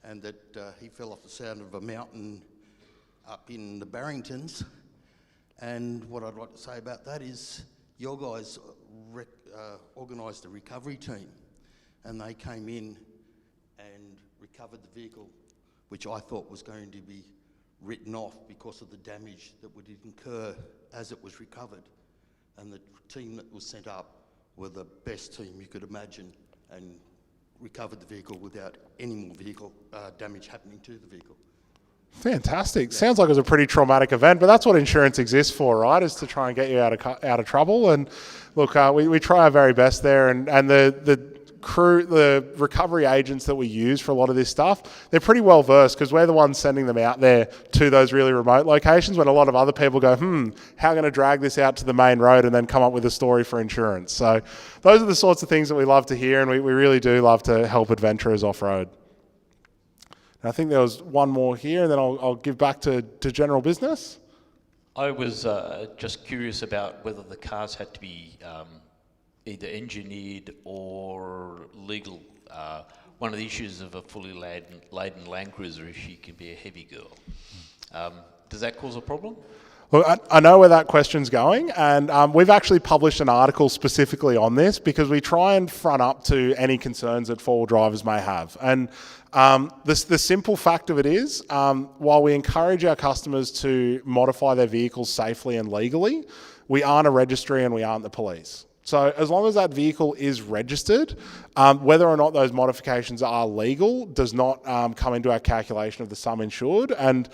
and that he fell off the side of a mountain up in the Barringtons. And what I'd like to say about that is your guys organised a recovery team and they came in and recovered the vehicle, which I thought was going to be written off because of the damage that would incur as it was recovered. And the team that was sent up were the best team you could imagine and recovered the vehicle without any more vehicle damage happening to the vehicle. Fantastic. Yeah. Sounds like it was a pretty traumatic event, but that's what insurance exists for, right? Is to try and get you out of trouble. And look, we try our very best there. And the crew, the recovery agents that we use for a lot of this stuff, they're pretty well versed because we're the ones sending them out there to those really remote locations when a lot of other people go, how am I going to drag this out to the main road and then come up with a story for insurance? So those are the sorts of things that we love to hear, and we really do love to help adventurers off-road. And I think there was one more here, and then I'll give back to general business. I was just curious about whether the cars had to be either engineered or legal. One of the issues of a fully laden Land Cruiser is she can be a heavy girl. Does that cause a problem? Look, I know where that question's going, and we've actually published an article specifically on this because we try and front up to any concerns that four-wheel drivers may have. And the simple fact of it is, while we encourage our customers to modify their vehicles safely and legally, we aren't a registry and we aren't the police. So as long as that vehicle is registered, whether or not those modifications are legal does not come into our calculation of the sum insured. And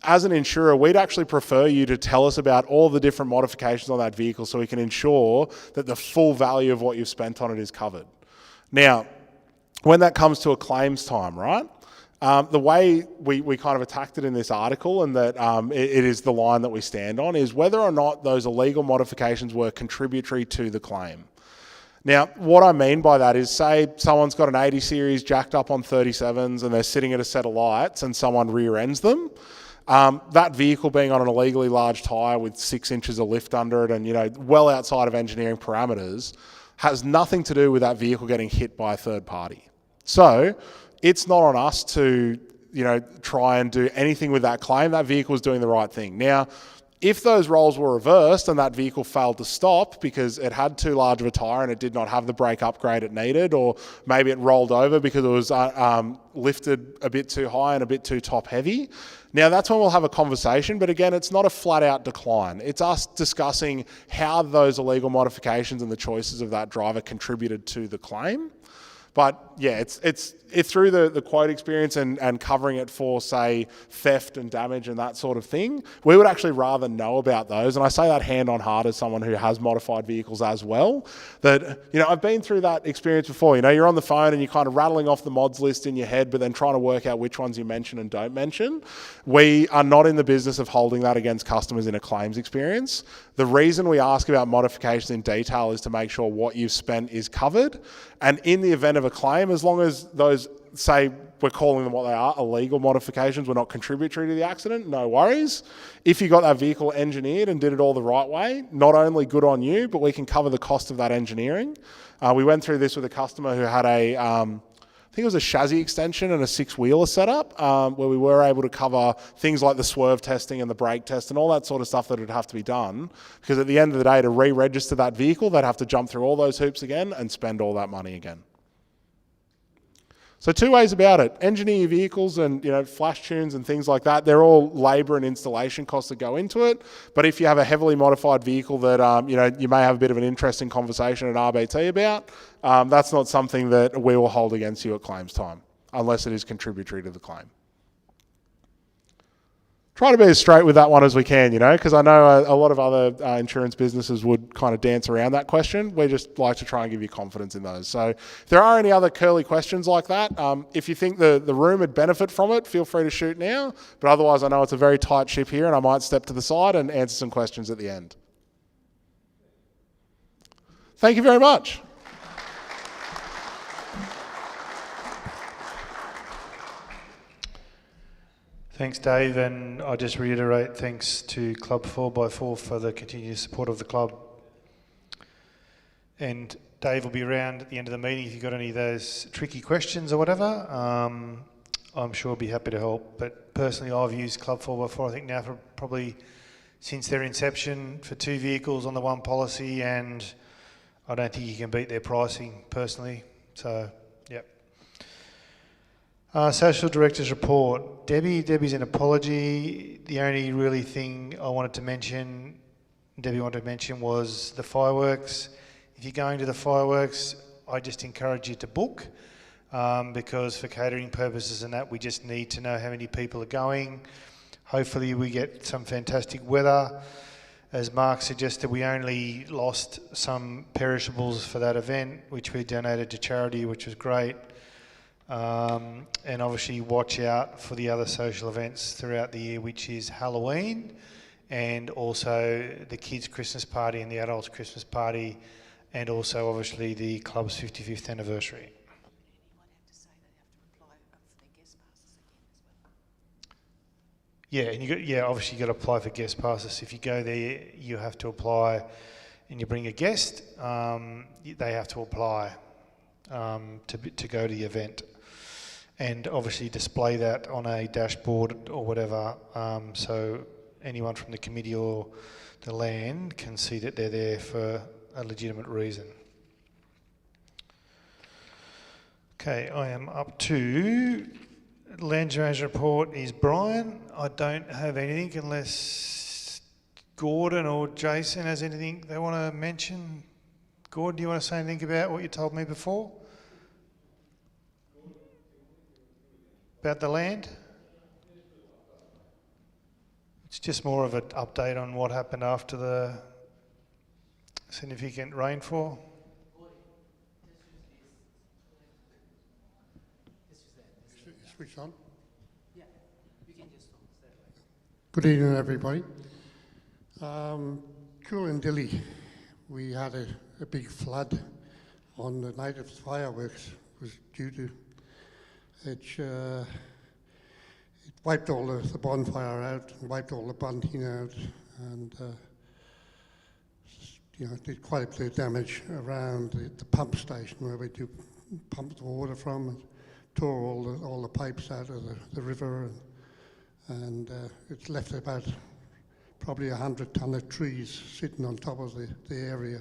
as an insurer, we'd actually prefer you to tell us about all the different modifications on that vehicle so we can ensure that the full value of what you've spent on it is covered. Now, when that comes to a claims time, right? The way we kind of attacked it in this article, and that it is the line that we stand on, is whether or not those illegal modifications were contributory to the claim. Now, what I mean by that is, say someone's got an 80 series jacked up on 37s and they're sitting at a set of lights and someone rear ends them. That vehicle being on an illegally large tyre with 6 inches of lift under it and, you know, well outside of engineering parameters, has nothing to do with that vehicle getting hit by a third party. So it's not on us to, you know, try and do anything with that claim. That vehicle is doing the right thing. Now, if those roles were reversed and that vehicle failed to stop because it had too large of a tyre and it did not have the brake upgrade it needed, or maybe it rolled over because it was lifted a bit too high and a bit too top heavy, now that's when we'll have a conversation. But again, it's not a flat out decline. It's us discussing how those illegal modifications and the choices of that driver contributed to the claim. But yeah, it's through the quote experience and covering it for, say, theft and damage and that sort of thing. We would actually rather know about those. And I say that hand on heart as someone who has modified vehicles as well, that, you know, I've been through that experience before. You know, you're on the phone and you're kind of rattling off the mods list in your head, but then trying to work out which ones you mention and don't mention. We are not in the business of holding that against customers in a claims experience. The reason we ask about modifications in detail is to make sure what you've spent is covered. And in the event of a claim, as long as those, say, we're calling them what they are, illegal modifications, were not contributory to the accident, no worries. If you got that vehicle engineered and did it all the right way, not only good on you, but we can cover the cost of that engineering. We went through this with a customer who had I think it was a chassis extension and a 6-wheeler setup, where we were able to cover things like the swerve testing and the brake test and all that sort of stuff that would have to be done. Because at the end of the day, to re-register that vehicle, they'd have to jump through all those hoops again and spend all that money again. So 2 ways about it. Engineer your vehicles and, you know, flash tunes and things like that. They're all labour and installation costs that go into it. But if you have a heavily modified vehicle that, you know, you may have a bit of an interesting conversation at RBT about, that's not something that we will hold against you at claims time, unless it is contributory to the claim. Try to be as straight with that one as we can, you know, because I know a lot of other insurance businesses would kind of dance around that question. We just like to try and give you confidence in those. So if there are any other curly questions like that, if you think the room would benefit from it, feel free to shoot now. But otherwise, I know it's a very tight ship here and I might step to the side and answer some questions at the end. Thank you very much. Thanks, Dave, and I just reiterate thanks to Club 4x4 for the continued support of the club. And Dave will be around at the end of the meeting if you've got any of those tricky questions or whatever. I'm sure he'll be happy to help. But personally, I've used Club 4x4, I think now for probably since their inception, for 2 vehicles on the one policy, and I don't think you can beat their pricing personally. So, yep. Social Director's Report. Debbie's an apology. The only really thing I wanted to mention, Debbie wanted to mention, was the fireworks. If you're going to the fireworks, I just encourage you to book, because for catering purposes and that, we just need to know how many people are going. Hopefully we get some fantastic weather. As Mark suggested, we only lost some perishables for that event, which we donated to charity, which was great. And obviously watch out for the other social events throughout the year, which is Halloween and also the kids' Christmas party and the adults' Christmas party, and also obviously the club's 55th anniversary. Yeah, and obviously you got to apply for guest passes. If you go there, you have to apply, and you bring a guest, they have to apply to go to the event. And obviously display that on a dashboard or whatever, so anyone from the committee or the land can see that they're there for a legitimate reason. Okay, I am up to Land Management Report is Brian. I don't have anything unless Gordon or Jason has anything they want to mention. Gordon, do you want to say anything about what you told me before? About the land? It's just more of an update on what happened after the significant rainfall. Switch on. Good evening, everybody. Coolangatta, we had a big flood on the night of the fireworks. It was due to it wiped all the bonfire out and wiped all the bunting out, and did quite a bit of damage around the pump station where we do pump the water from. And tore all the pipes out of the river, and it's left about probably 100 tonne of trees sitting on top of the area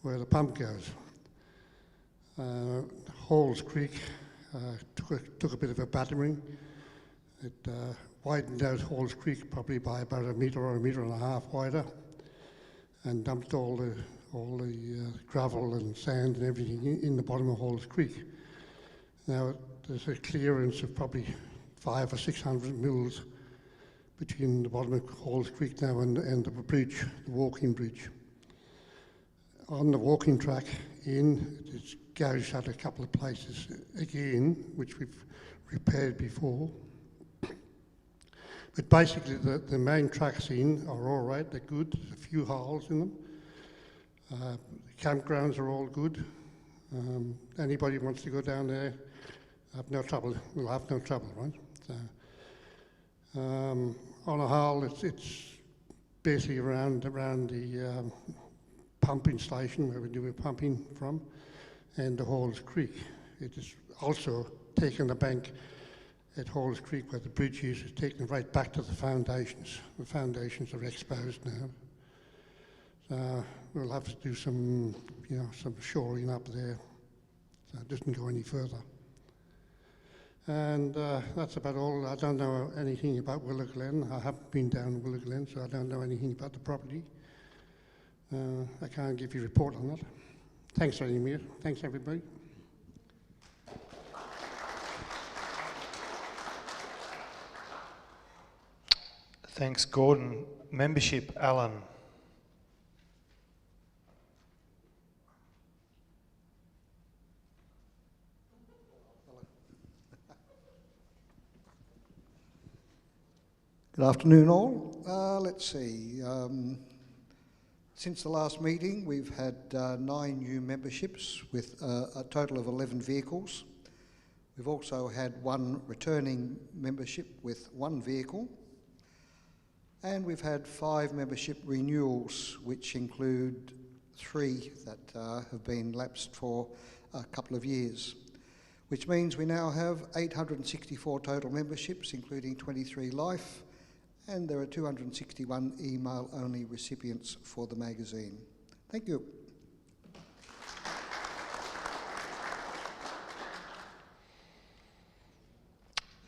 where the pump goes. Halls Creek took a bit of a battering. It widened out Halls Creek probably by about a metre or a metre and a half wider, and dumped all the gravel and sand and everything in the bottom of Halls Creek. Now there's a clearance of probably 500 or 600 mils between the bottom of Halls Creek now and the bridge, the walking bridge. On the walking track it's gouged out a couple of places again, which we've repaired before. But basically the main tracks are all right, they're good, there's a few holes in them. The campgrounds are all good. Anybody who wants to go down there, we'll have no trouble, right? So, on a whole, it's basically around the pumping station where we do the pumping from, and the Halls Creek. It is also taken the bank at Halls Creek where the bridge is, it's taken right back to the foundations. The foundations are exposed now. So we'll have to do some shoring up there, so it doesn't go any further. And that's about all. I don't know anything about Willow Glen. I haven't been down Willow Glen, so I don't know anything about the property. I can't give you a report on that. Thanks, Mayor. Thanks, everybody. Thanks, Gordon. Membership, Alan. Good afternoon, all. Let's see. Since the last meeting, we've had 9 new memberships with a total of 11 vehicles. We've also had 1 returning membership with 1 vehicle. And we've had 5 membership renewals, which include 3 that have been lapsed for a couple of years, which means we now have 864 total memberships, including 23 life, and there are 261 email-only recipients for the magazine. Thank you.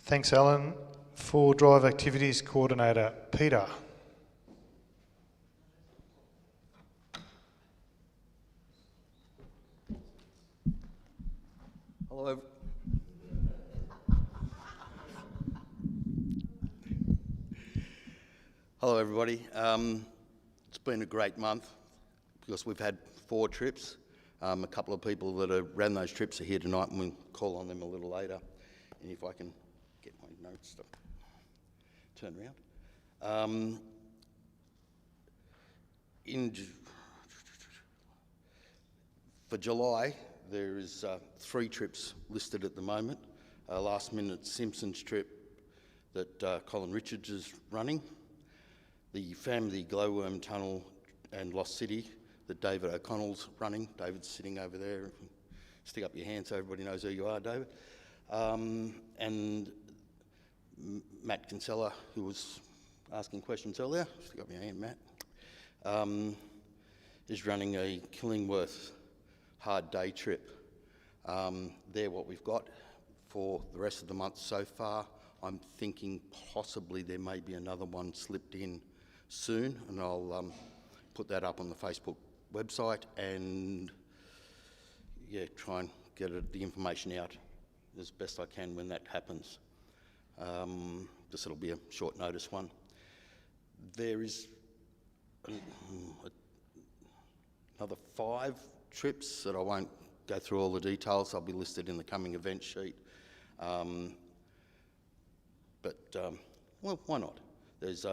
Thanks, Alan. For Drive Activities Coordinator, Peter. Hello. Hello, everybody. It's been a great month because we've had 4 trips. A couple of people that ran those trips are here tonight, and we'll call on them a little later. And if I can get my notes to turn around. For July, there is 3 trips listed at the moment. A last-minute Simpsons trip that Colin Richards is running. The Family Glowworm Tunnel and Lost City that David O'Connell's running. David's sitting over there. Stick up your hand so everybody knows who you are, David. And Matt Kinsella, who was asking questions earlier, stick up your hand, Matt, is running a Killingworth hard day trip. They're what we've got for the rest of the month so far. I'm thinking possibly there may be another one slipped in soon, and I'll put that up on the Facebook website and try and get the information out as best I can when that happens. This will be a short notice one. There is another 5 trips that I won't go through all the details. They'll be listed in the coming event sheet. Well, why not? There's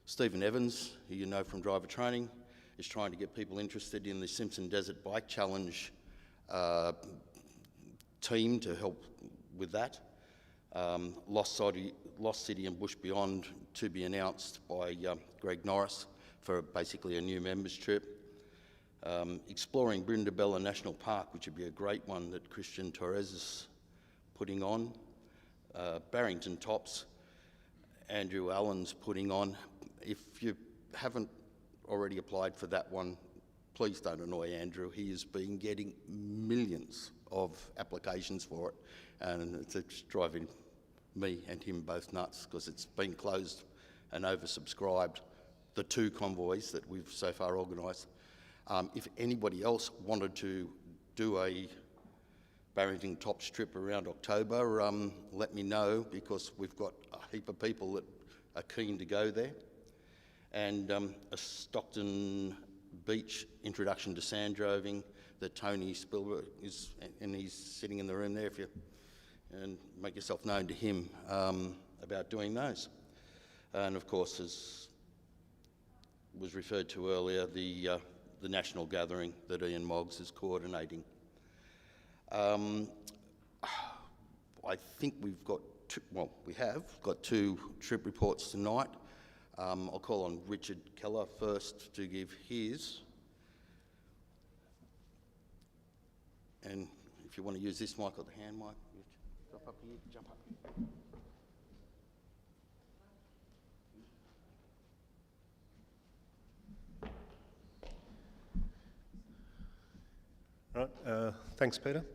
Stephen Evans, who you know from driver training, is trying to get people interested in the Simpson Desert Bike Challenge team to help with that. Lost City and Bush Beyond to be announced by Greg Norris for basically a new members trip. Exploring Brindabella National Park, which would be a great one that Christian Torres is putting on. Barrington Tops, Andrew Allen's putting on. If you haven't already applied for that one, please don't annoy Andrew. He has been getting millions of applications for it, and it's driving me and him both nuts because it's been closed and oversubscribed, the 2 convoys that we've so far organised. If anybody else wanted to do a Barrington Tops trip around October, let me know, because we've got a heap of people that are keen to go there. And a Stockton Beach introduction to sand droving that Tony Spielberg is, and he's sitting in the room there, and make yourself known to him about doing those. And of course, as was referred to earlier, the national gathering that Ian Moggs is coordinating. I think we've got we have got 2 trip reports tonight. I'll call on Richard Keller first to give his. And if you want to use this mic or the hand mic, drop up here, jump up. Right, thanks, Peter.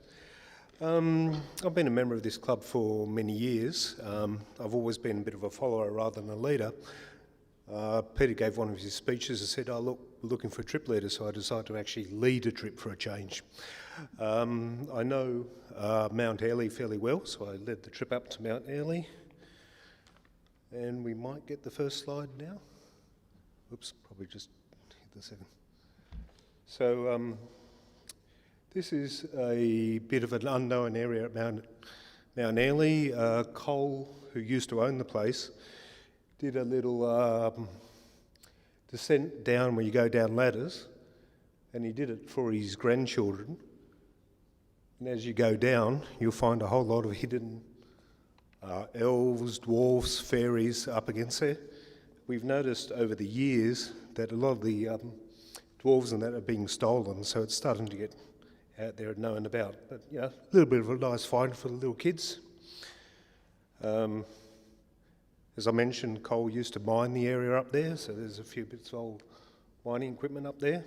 I've been a member of this club for many years. I've always been a bit of a follower rather than a leader. Peter gave one of his speeches and said, "Oh, look, we're looking for a trip leader," so I decided to actually lead a trip for a change. I know Mount Airlie fairly well, so I led the trip up to Mount Airlie. And we might get the first slide now. Oops, probably just hit the second. So this is a bit of an unknown area at Mount Airlie. Cole, who used to own the place, did a little descent down where you go down ladders, and he did it for his grandchildren. And as you go down, you'll find a whole lot of hidden elves, dwarfs, fairies up against there. We've noticed over the years that a lot of the dwarves and that are being stolen, so it's starting to get out there and known about. But yeah, a little bit of a nice find for the little kids. As I mentioned, Cole used to mine the area up there, so there's a few bits of old mining equipment up there.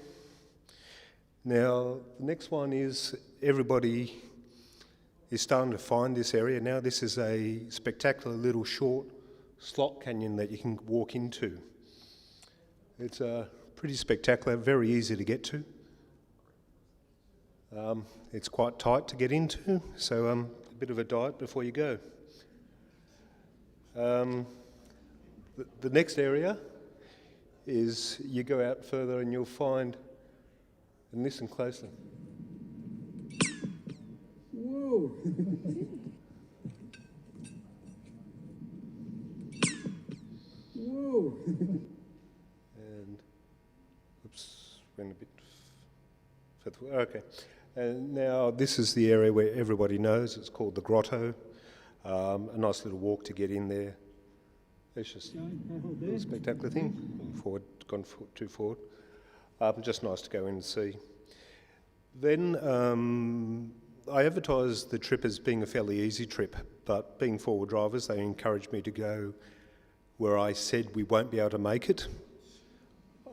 Now, the next one is everybody is starting to find this area now. This is a spectacular little short slot canyon that you can walk into. It's pretty spectacular, very easy to get to. It's quite tight to get into, so a bit of a diet before you go. The next area is you go out further and you'll find, and listen closely. Whoa! Whoa! And, oops, went a bit further. Okay. And now this is the area where everybody knows. It's called the Grotto. A nice little walk to get in there. It's just a little spectacular thing. Gone too forward. Just nice to go in and see. Then I advertised the trip as being a fairly easy trip, but being forward drivers, they encouraged me to go where I said we won't be able to make it.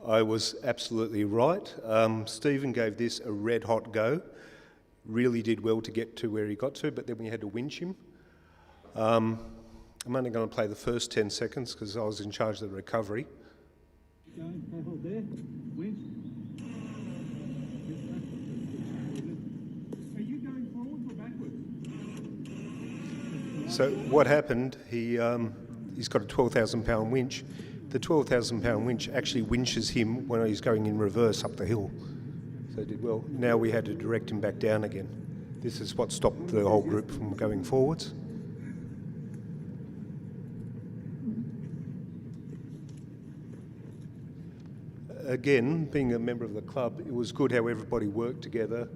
I was absolutely right. Stephen gave this a red hot go. Really did well to get to where he got to, but then we had to winch him. I'm only going to play the first 10 seconds because I was in charge of the recovery. Hold there. Winch. Are you going forwards or backwards? So what happened, he's got a 12,000-pound winch. The 12,000-pound winch actually winches him when he's going in reverse up the hill. So he did well. Now we had to direct him back down again. This is what stopped the whole group from going forwards. again, being a member of the club, it was good how everybody worked together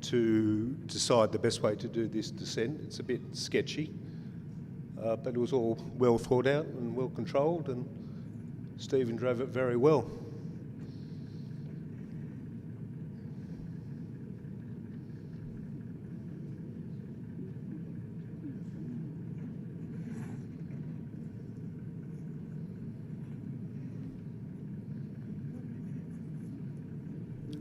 to decide the best way to do this descent. It's a bit sketchy, but it was all well thought out and well controlled, and Stephen drove it very well.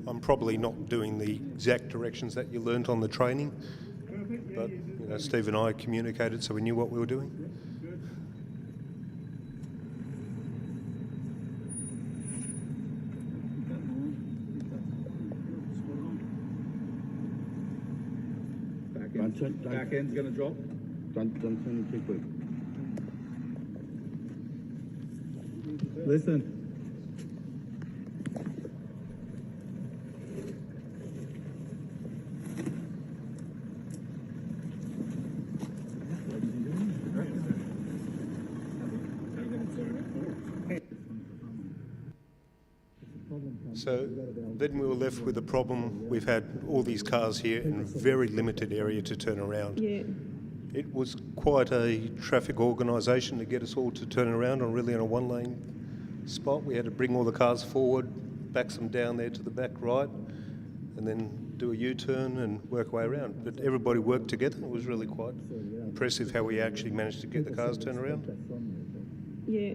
I'm probably not doing the exact directions that you learnt on the training, but you know, Steve and I communicated so we knew what we were doing. Back end's going to drop. Don't turn it too quick. Listen. So then we were left with the problem, we've had all these cars here in a very limited area to turn around. Yeah. It was quite a traffic organisation to get us all to turn around on really on a one-lane spot. We had to bring all the cars forward, back some down there to the back right, and then do a U-turn and work our way around. But everybody worked together. It was really quite impressive how we actually managed to get the cars turned around. Yeah.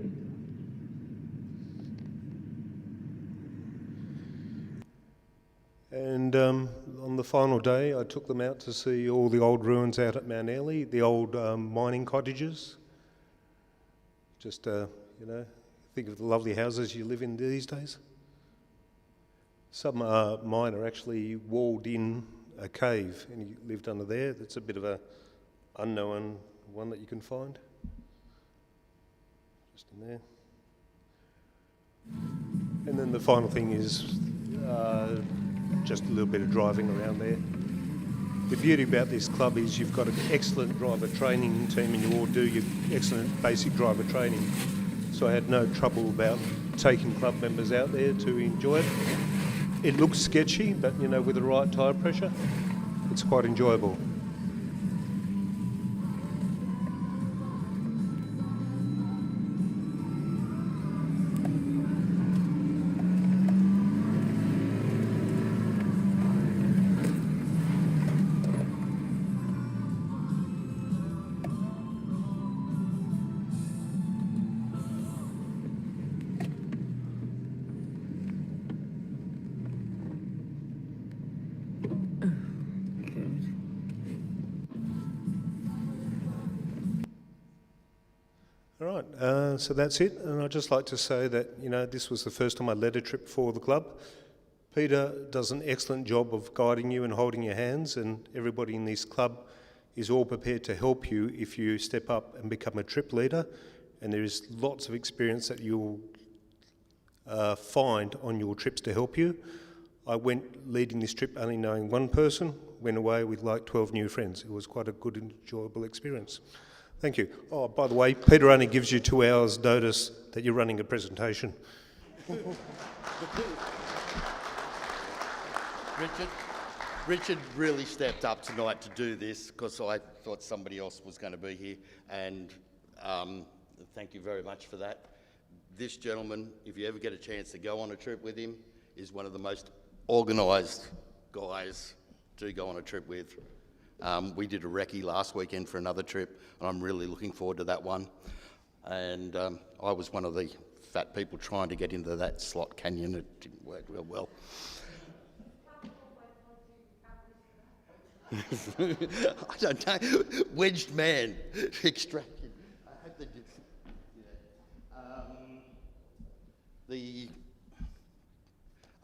And on the final day, I took them out to see all the old ruins out at Mount Airlie, the old mining cottages. Just, you know, think of the lovely houses you live in these days. Some mine are actually walled in a cave, and he lived under there. That's a bit of a unknown one that you can find. Just in there. And then the final thing is just a little bit of driving around there. The beauty about this club is you've got an excellent driver training team, and you all do your excellent basic driver training. So I had no trouble about taking club members out there to enjoy it. It looks sketchy, but you know, with the right tyre pressure, it's quite enjoyable. All right, so that's it, and I'd just like to say that, you know, this was the first time I led a trip for the club. Peter does an excellent job of guiding you and holding your hands, and everybody in this club is all prepared to help you if you step up and become a trip leader, and there is lots of experience that you'll find on your trips to help you. I went leading this trip only knowing one person, went away with like 12 new friends. It was quite a good, enjoyable experience. Thank you. Oh, by the way, Peter only gives you 2 hours notice that you're running a presentation. Richard really stepped up tonight to do this because I thought somebody else was going to be here, and thank you very much for that. This gentleman, if you ever get a chance to go on a trip with him, is one of the most organised guys to go on a trip with. We did a recce last weekend for another trip, and I'm really looking forward to that one. And I was one of the fat people trying to get into that slot canyon. It didn't work real well. I don't know. Wedged man extracted. I hope they did. Yeah. The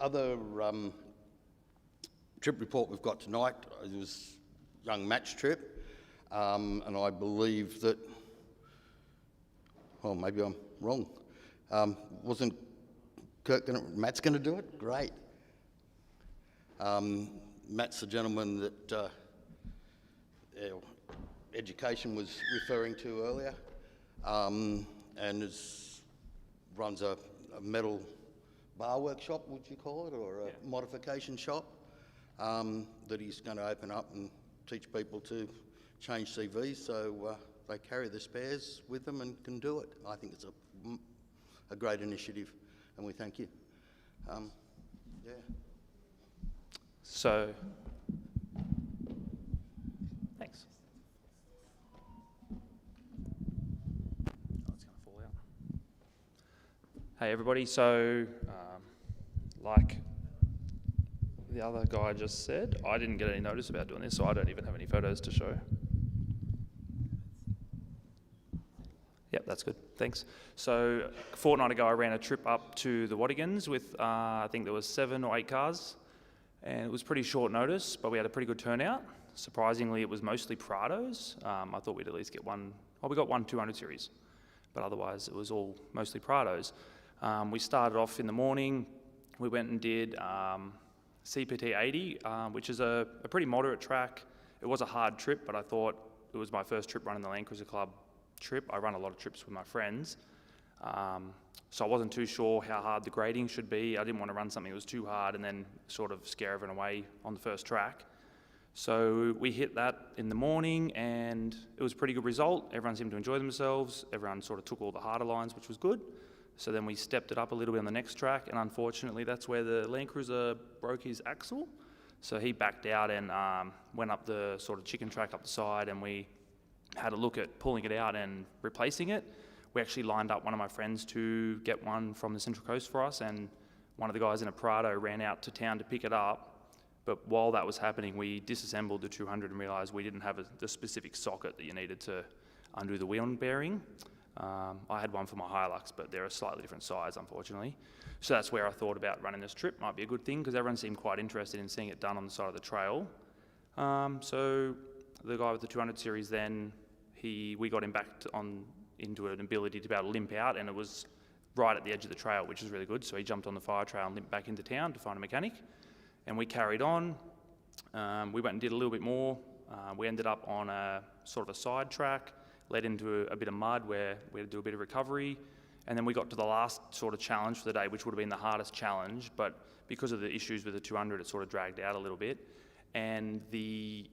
other trip report we've got tonight was young Matt's trip, and I believe that, well, maybe I'm wrong. Wasn't Kirk Matt's going to do it? Great. Matt's the gentleman that education was referring to earlier, and runs a metal bar workshop, would you call it, or a modification shop that he's going to open up and teach people to change CVs so they carry the spares with them and can do it. I think it's a great initiative, and we thank you. Yeah. So, thanks. Oh, it's going to fall out. Hey everybody, so like the other guy just said, I didn't get any notice about doing this, so I don't even have any photos to show. Yep, that's good, thanks. So a fortnight ago I ran a trip up to the Wattigans with, I think there was 7 or 8 cars, and it was pretty short notice, but we had a pretty good turnout. Surprisingly, it was mostly Prados. I thought we'd at least get one, well, we got one 200 series, but otherwise it was all mostly Prados. We started off in the morning, we went and did CPT 80, which is a pretty moderate track. It was a hard trip, but I thought it was my first trip running the Land Cruiser Club trip. I run a lot of trips with my friends, so I wasn't too sure how hard the grading should be. I didn't want to run something that was too hard and then sort of scare everyone away on the first track. So we hit that in the morning and it was a pretty good result. Everyone seemed to enjoy themselves. Everyone sort of took all the harder lines, which was good. So then we stepped it up a little bit on the next track, and unfortunately that's where the Land Cruiser broke his axle. So he backed out and went up the sort of chicken track up the side, and we had a look at pulling it out and replacing it. We actually lined up one of my friends to get one from the Central Coast for us, and one of the guys in a Prado ran out to town to pick it up. But while that was happening, we disassembled the 200 and realised we didn't have the specific socket that you needed to undo the wheel bearing. I had one for my Hilux, but they're a slightly different size, unfortunately. So that's where I thought about running this trip. Might be a good thing, because everyone seemed quite interested in seeing it done on the side of the trail. So the guy with the 200 series then, we got him back into an ability to be able to limp out, and it was right at the edge of the trail, which was really good. So he jumped on the fire trail and limped back into town to find a mechanic. And we carried on. We went and did a little bit more. We ended up on a sort of a side track, led into a bit of mud where we had to do a bit of recovery. And then we got to the last sort of challenge for the day, which would have been the hardest challenge, but because of the issues with the 200, it sort of dragged out a little bit. And the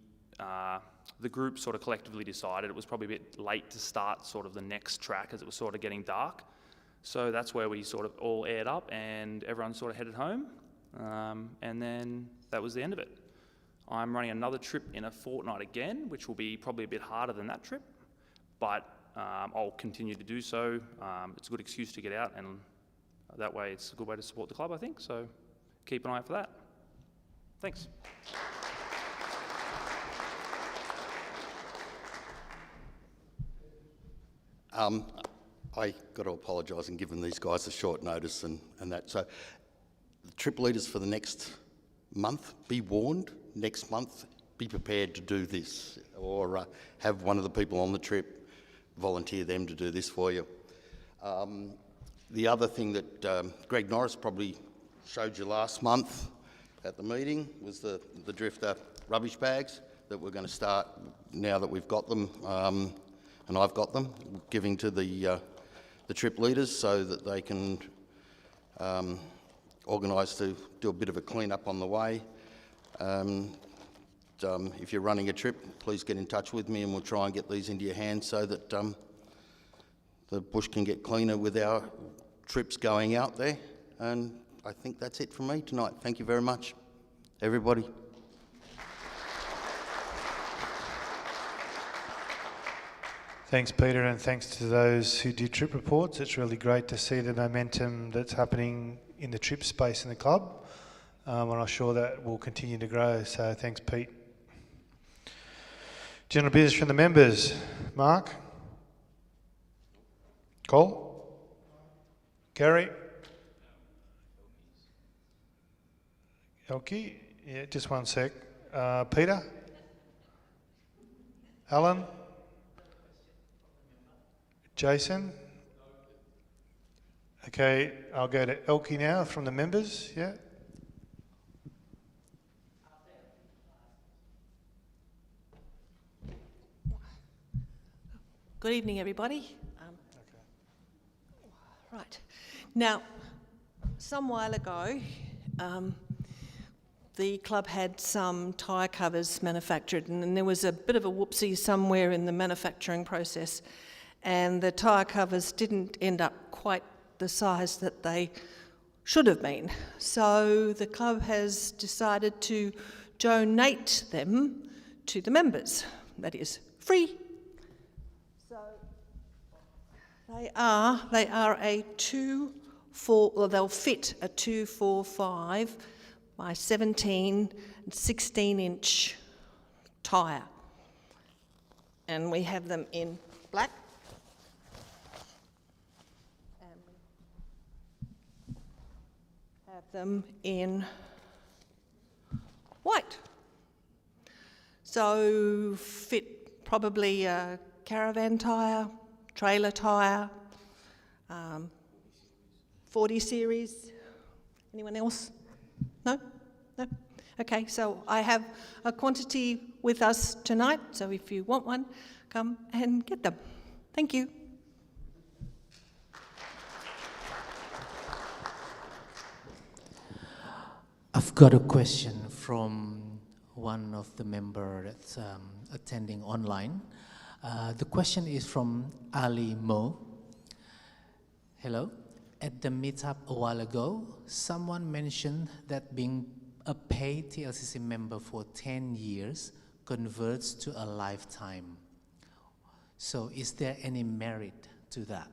group sort of collectively decided it was probably a bit late to start sort of the next track, as it was sort of getting dark. So that's where we sort of all aired up and everyone sort of headed home. And then that was the end of it. I'm running another trip in a fortnight again, which will be probably a bit harder than that trip, but I'll continue to do so. It's a good excuse to get out, and that way it's a good way to support the club, I think. So keep an eye out for that. Thanks. I got to apologise and given these guys a short notice and that. So the trip leaders for the next month, be warned, next month, be prepared to do this, or have one of the people on the trip volunteer them to do this for you. The other thing that Greg Norris probably showed you last month at the meeting was the drifter rubbish bags that we're going to start now that we've got them, and I've got them, giving to the trip leaders so that they can organise to do a bit of a clean up on the way. If you're running a trip, please get in touch with me and we'll try and get these into your hands so that the bush can get cleaner with our trips going out there. And I think that's it from me tonight. Thank you very much, everybody. Thanks, Peter, and thanks to those who did trip reports. It's really great to see the momentum that's happening in the trip space in the club, and I'm sure that will continue to grow. So thanks, Pete. General business from the members. Mark? Cole? Gary? Elkie? Yeah, just one sec. Peter? Alan? Jason? Okay, I'll go to Elkie now from the members, yeah? Good evening, everybody. Right. Now, some while ago, the club had some tyre covers manufactured, and there was a bit of a whoopsie somewhere in the manufacturing process, and the tyre covers didn't end up quite the size that they should have been. So the club has decided to donate them to the members. That is free. So they are a 2-4, well, they'll fit a 245 by 17 and 16-inch tyre. And we have them in black. And we have them in white. So fit probably a caravan tyre, trailer tyre, 40 series. Anyone else? No? No? Okay, so I have a quantity with us tonight, so if you want one, come and get them. Thank you. I've got a question from one of the members that's attending online. The question is from Ali Mo. Hello. At the meetup a while ago, someone mentioned that being a paid TLCC member for 10 years converts to a lifetime. So is there any merit to that?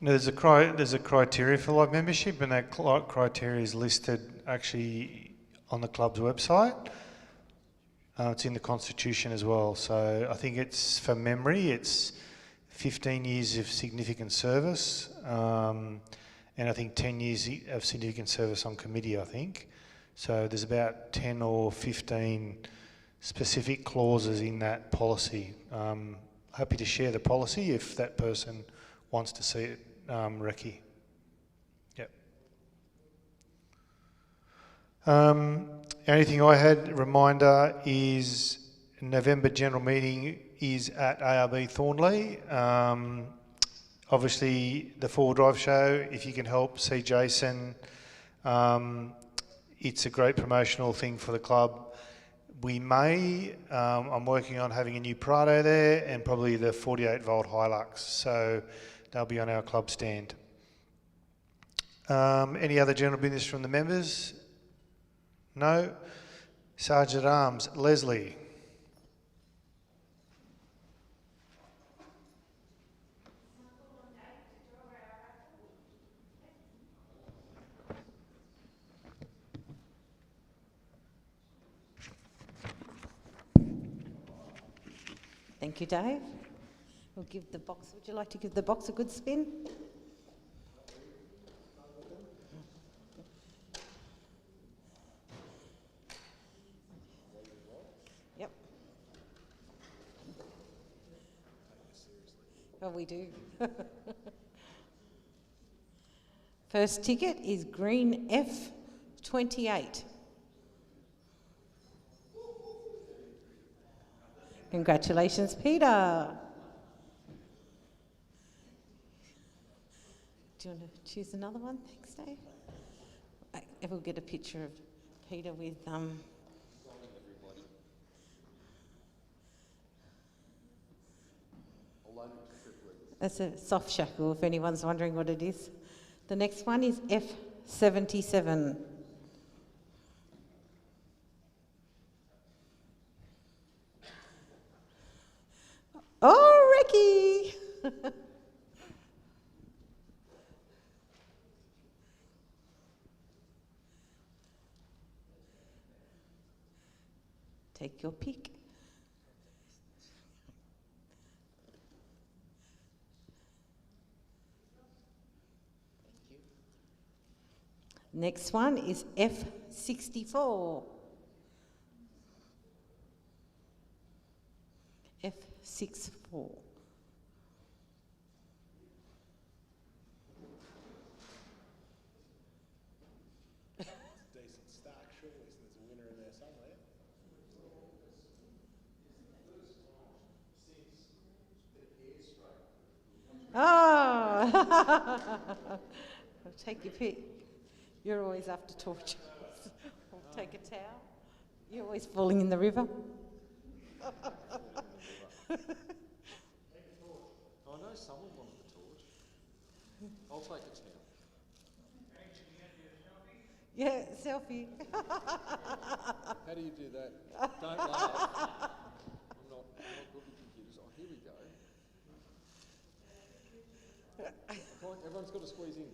There's a criteria for live membership, and that criteria is listed actually on the club's website. It's in the constitution as well. So I think it's, from memory, it's 15 years of significant service, and I think 10 years of significant service on committee, I think. So there's about 10 or 15 specific clauses in that policy. Happy to share the policy if that person wants to see it, Recce. Yep. Only thing I had, reminder, is November general meeting is at ARB Thornley. Obviously, the four-wheel drive show, if you can help see Jason, it's a great promotional thing for the club. We may, I'm working on having a new Prado there and probably the 48-volt Hilux, so they'll be on our club stand. Any other general business from the members? No? Sergeant at Arms, Leslie. Thank you, Dave. We'll give the box, would you like to give the box a good spin? Yep. Well, we do. First ticket is green F28. Congratulations, Peter. Do you want to choose another one? Thanks, Dave. We'll get a picture of Peter with That's a soft shackle, if anyone's wondering what it is. The next one is F77. Oh, Ricky! Take your pick. Next one is F64. F64. Decent start, surely, so there's a winner in there somewhere. Oh! I'll take your pick. You're always after torture. I'll take a towel. You're always falling in the river. I know someone wanted the torch. I'll take a towel. Yeah, selfie. How do you do that? Don't laugh. I'm not good with computers. Oh, here we go. Come on, everyone's got to squeeze in.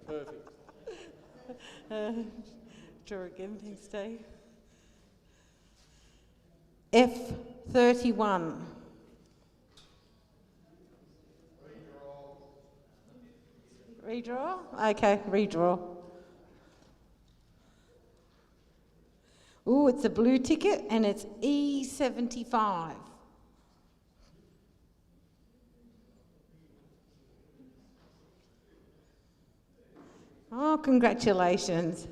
Perfect. Draw again, thanks, Dave. F31. Redraw? Okay, redraw. Ooh, it's a blue ticket and it's E75. Oh, congratulations.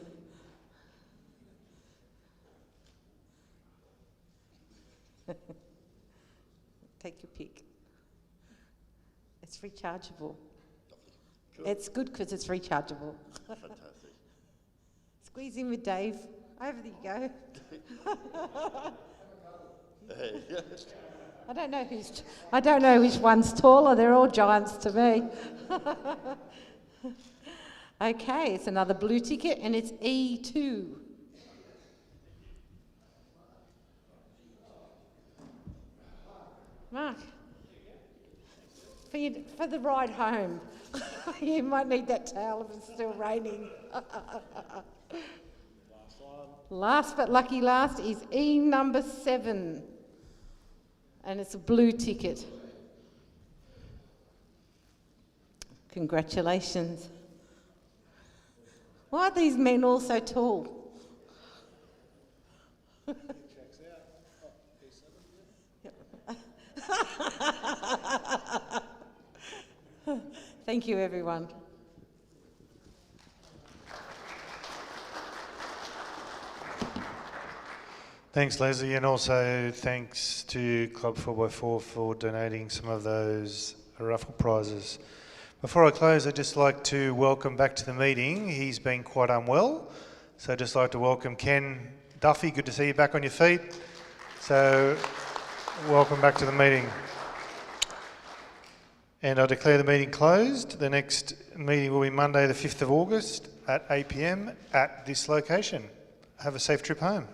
Take your pick. It's rechargeable. Good. It's good because it's rechargeable. Fantastic. Squeeze in with Dave. Over you go. I don't know which one's taller. They're all giants to me. Okay, it's another blue ticket and it's E2. Mark, for the ride home. You might need that towel if it's still raining. Last but lucky last is E number 7. And it's a blue ticket. Congratulations. Why are these men all so tall? Thank you, everyone. Thanks, Leslie, and also thanks to Club 4x4 for donating some of those raffle prizes. Before I close, I'd just like to welcome back to the meeting. He's been quite unwell, so I'd just like to welcome Ken Duffy. Good to see you back on your feet. So, welcome back to the meeting. And I declare the meeting closed. The next meeting will be Monday, the 5th of August at 8 p.m. at this location. Have a safe trip home.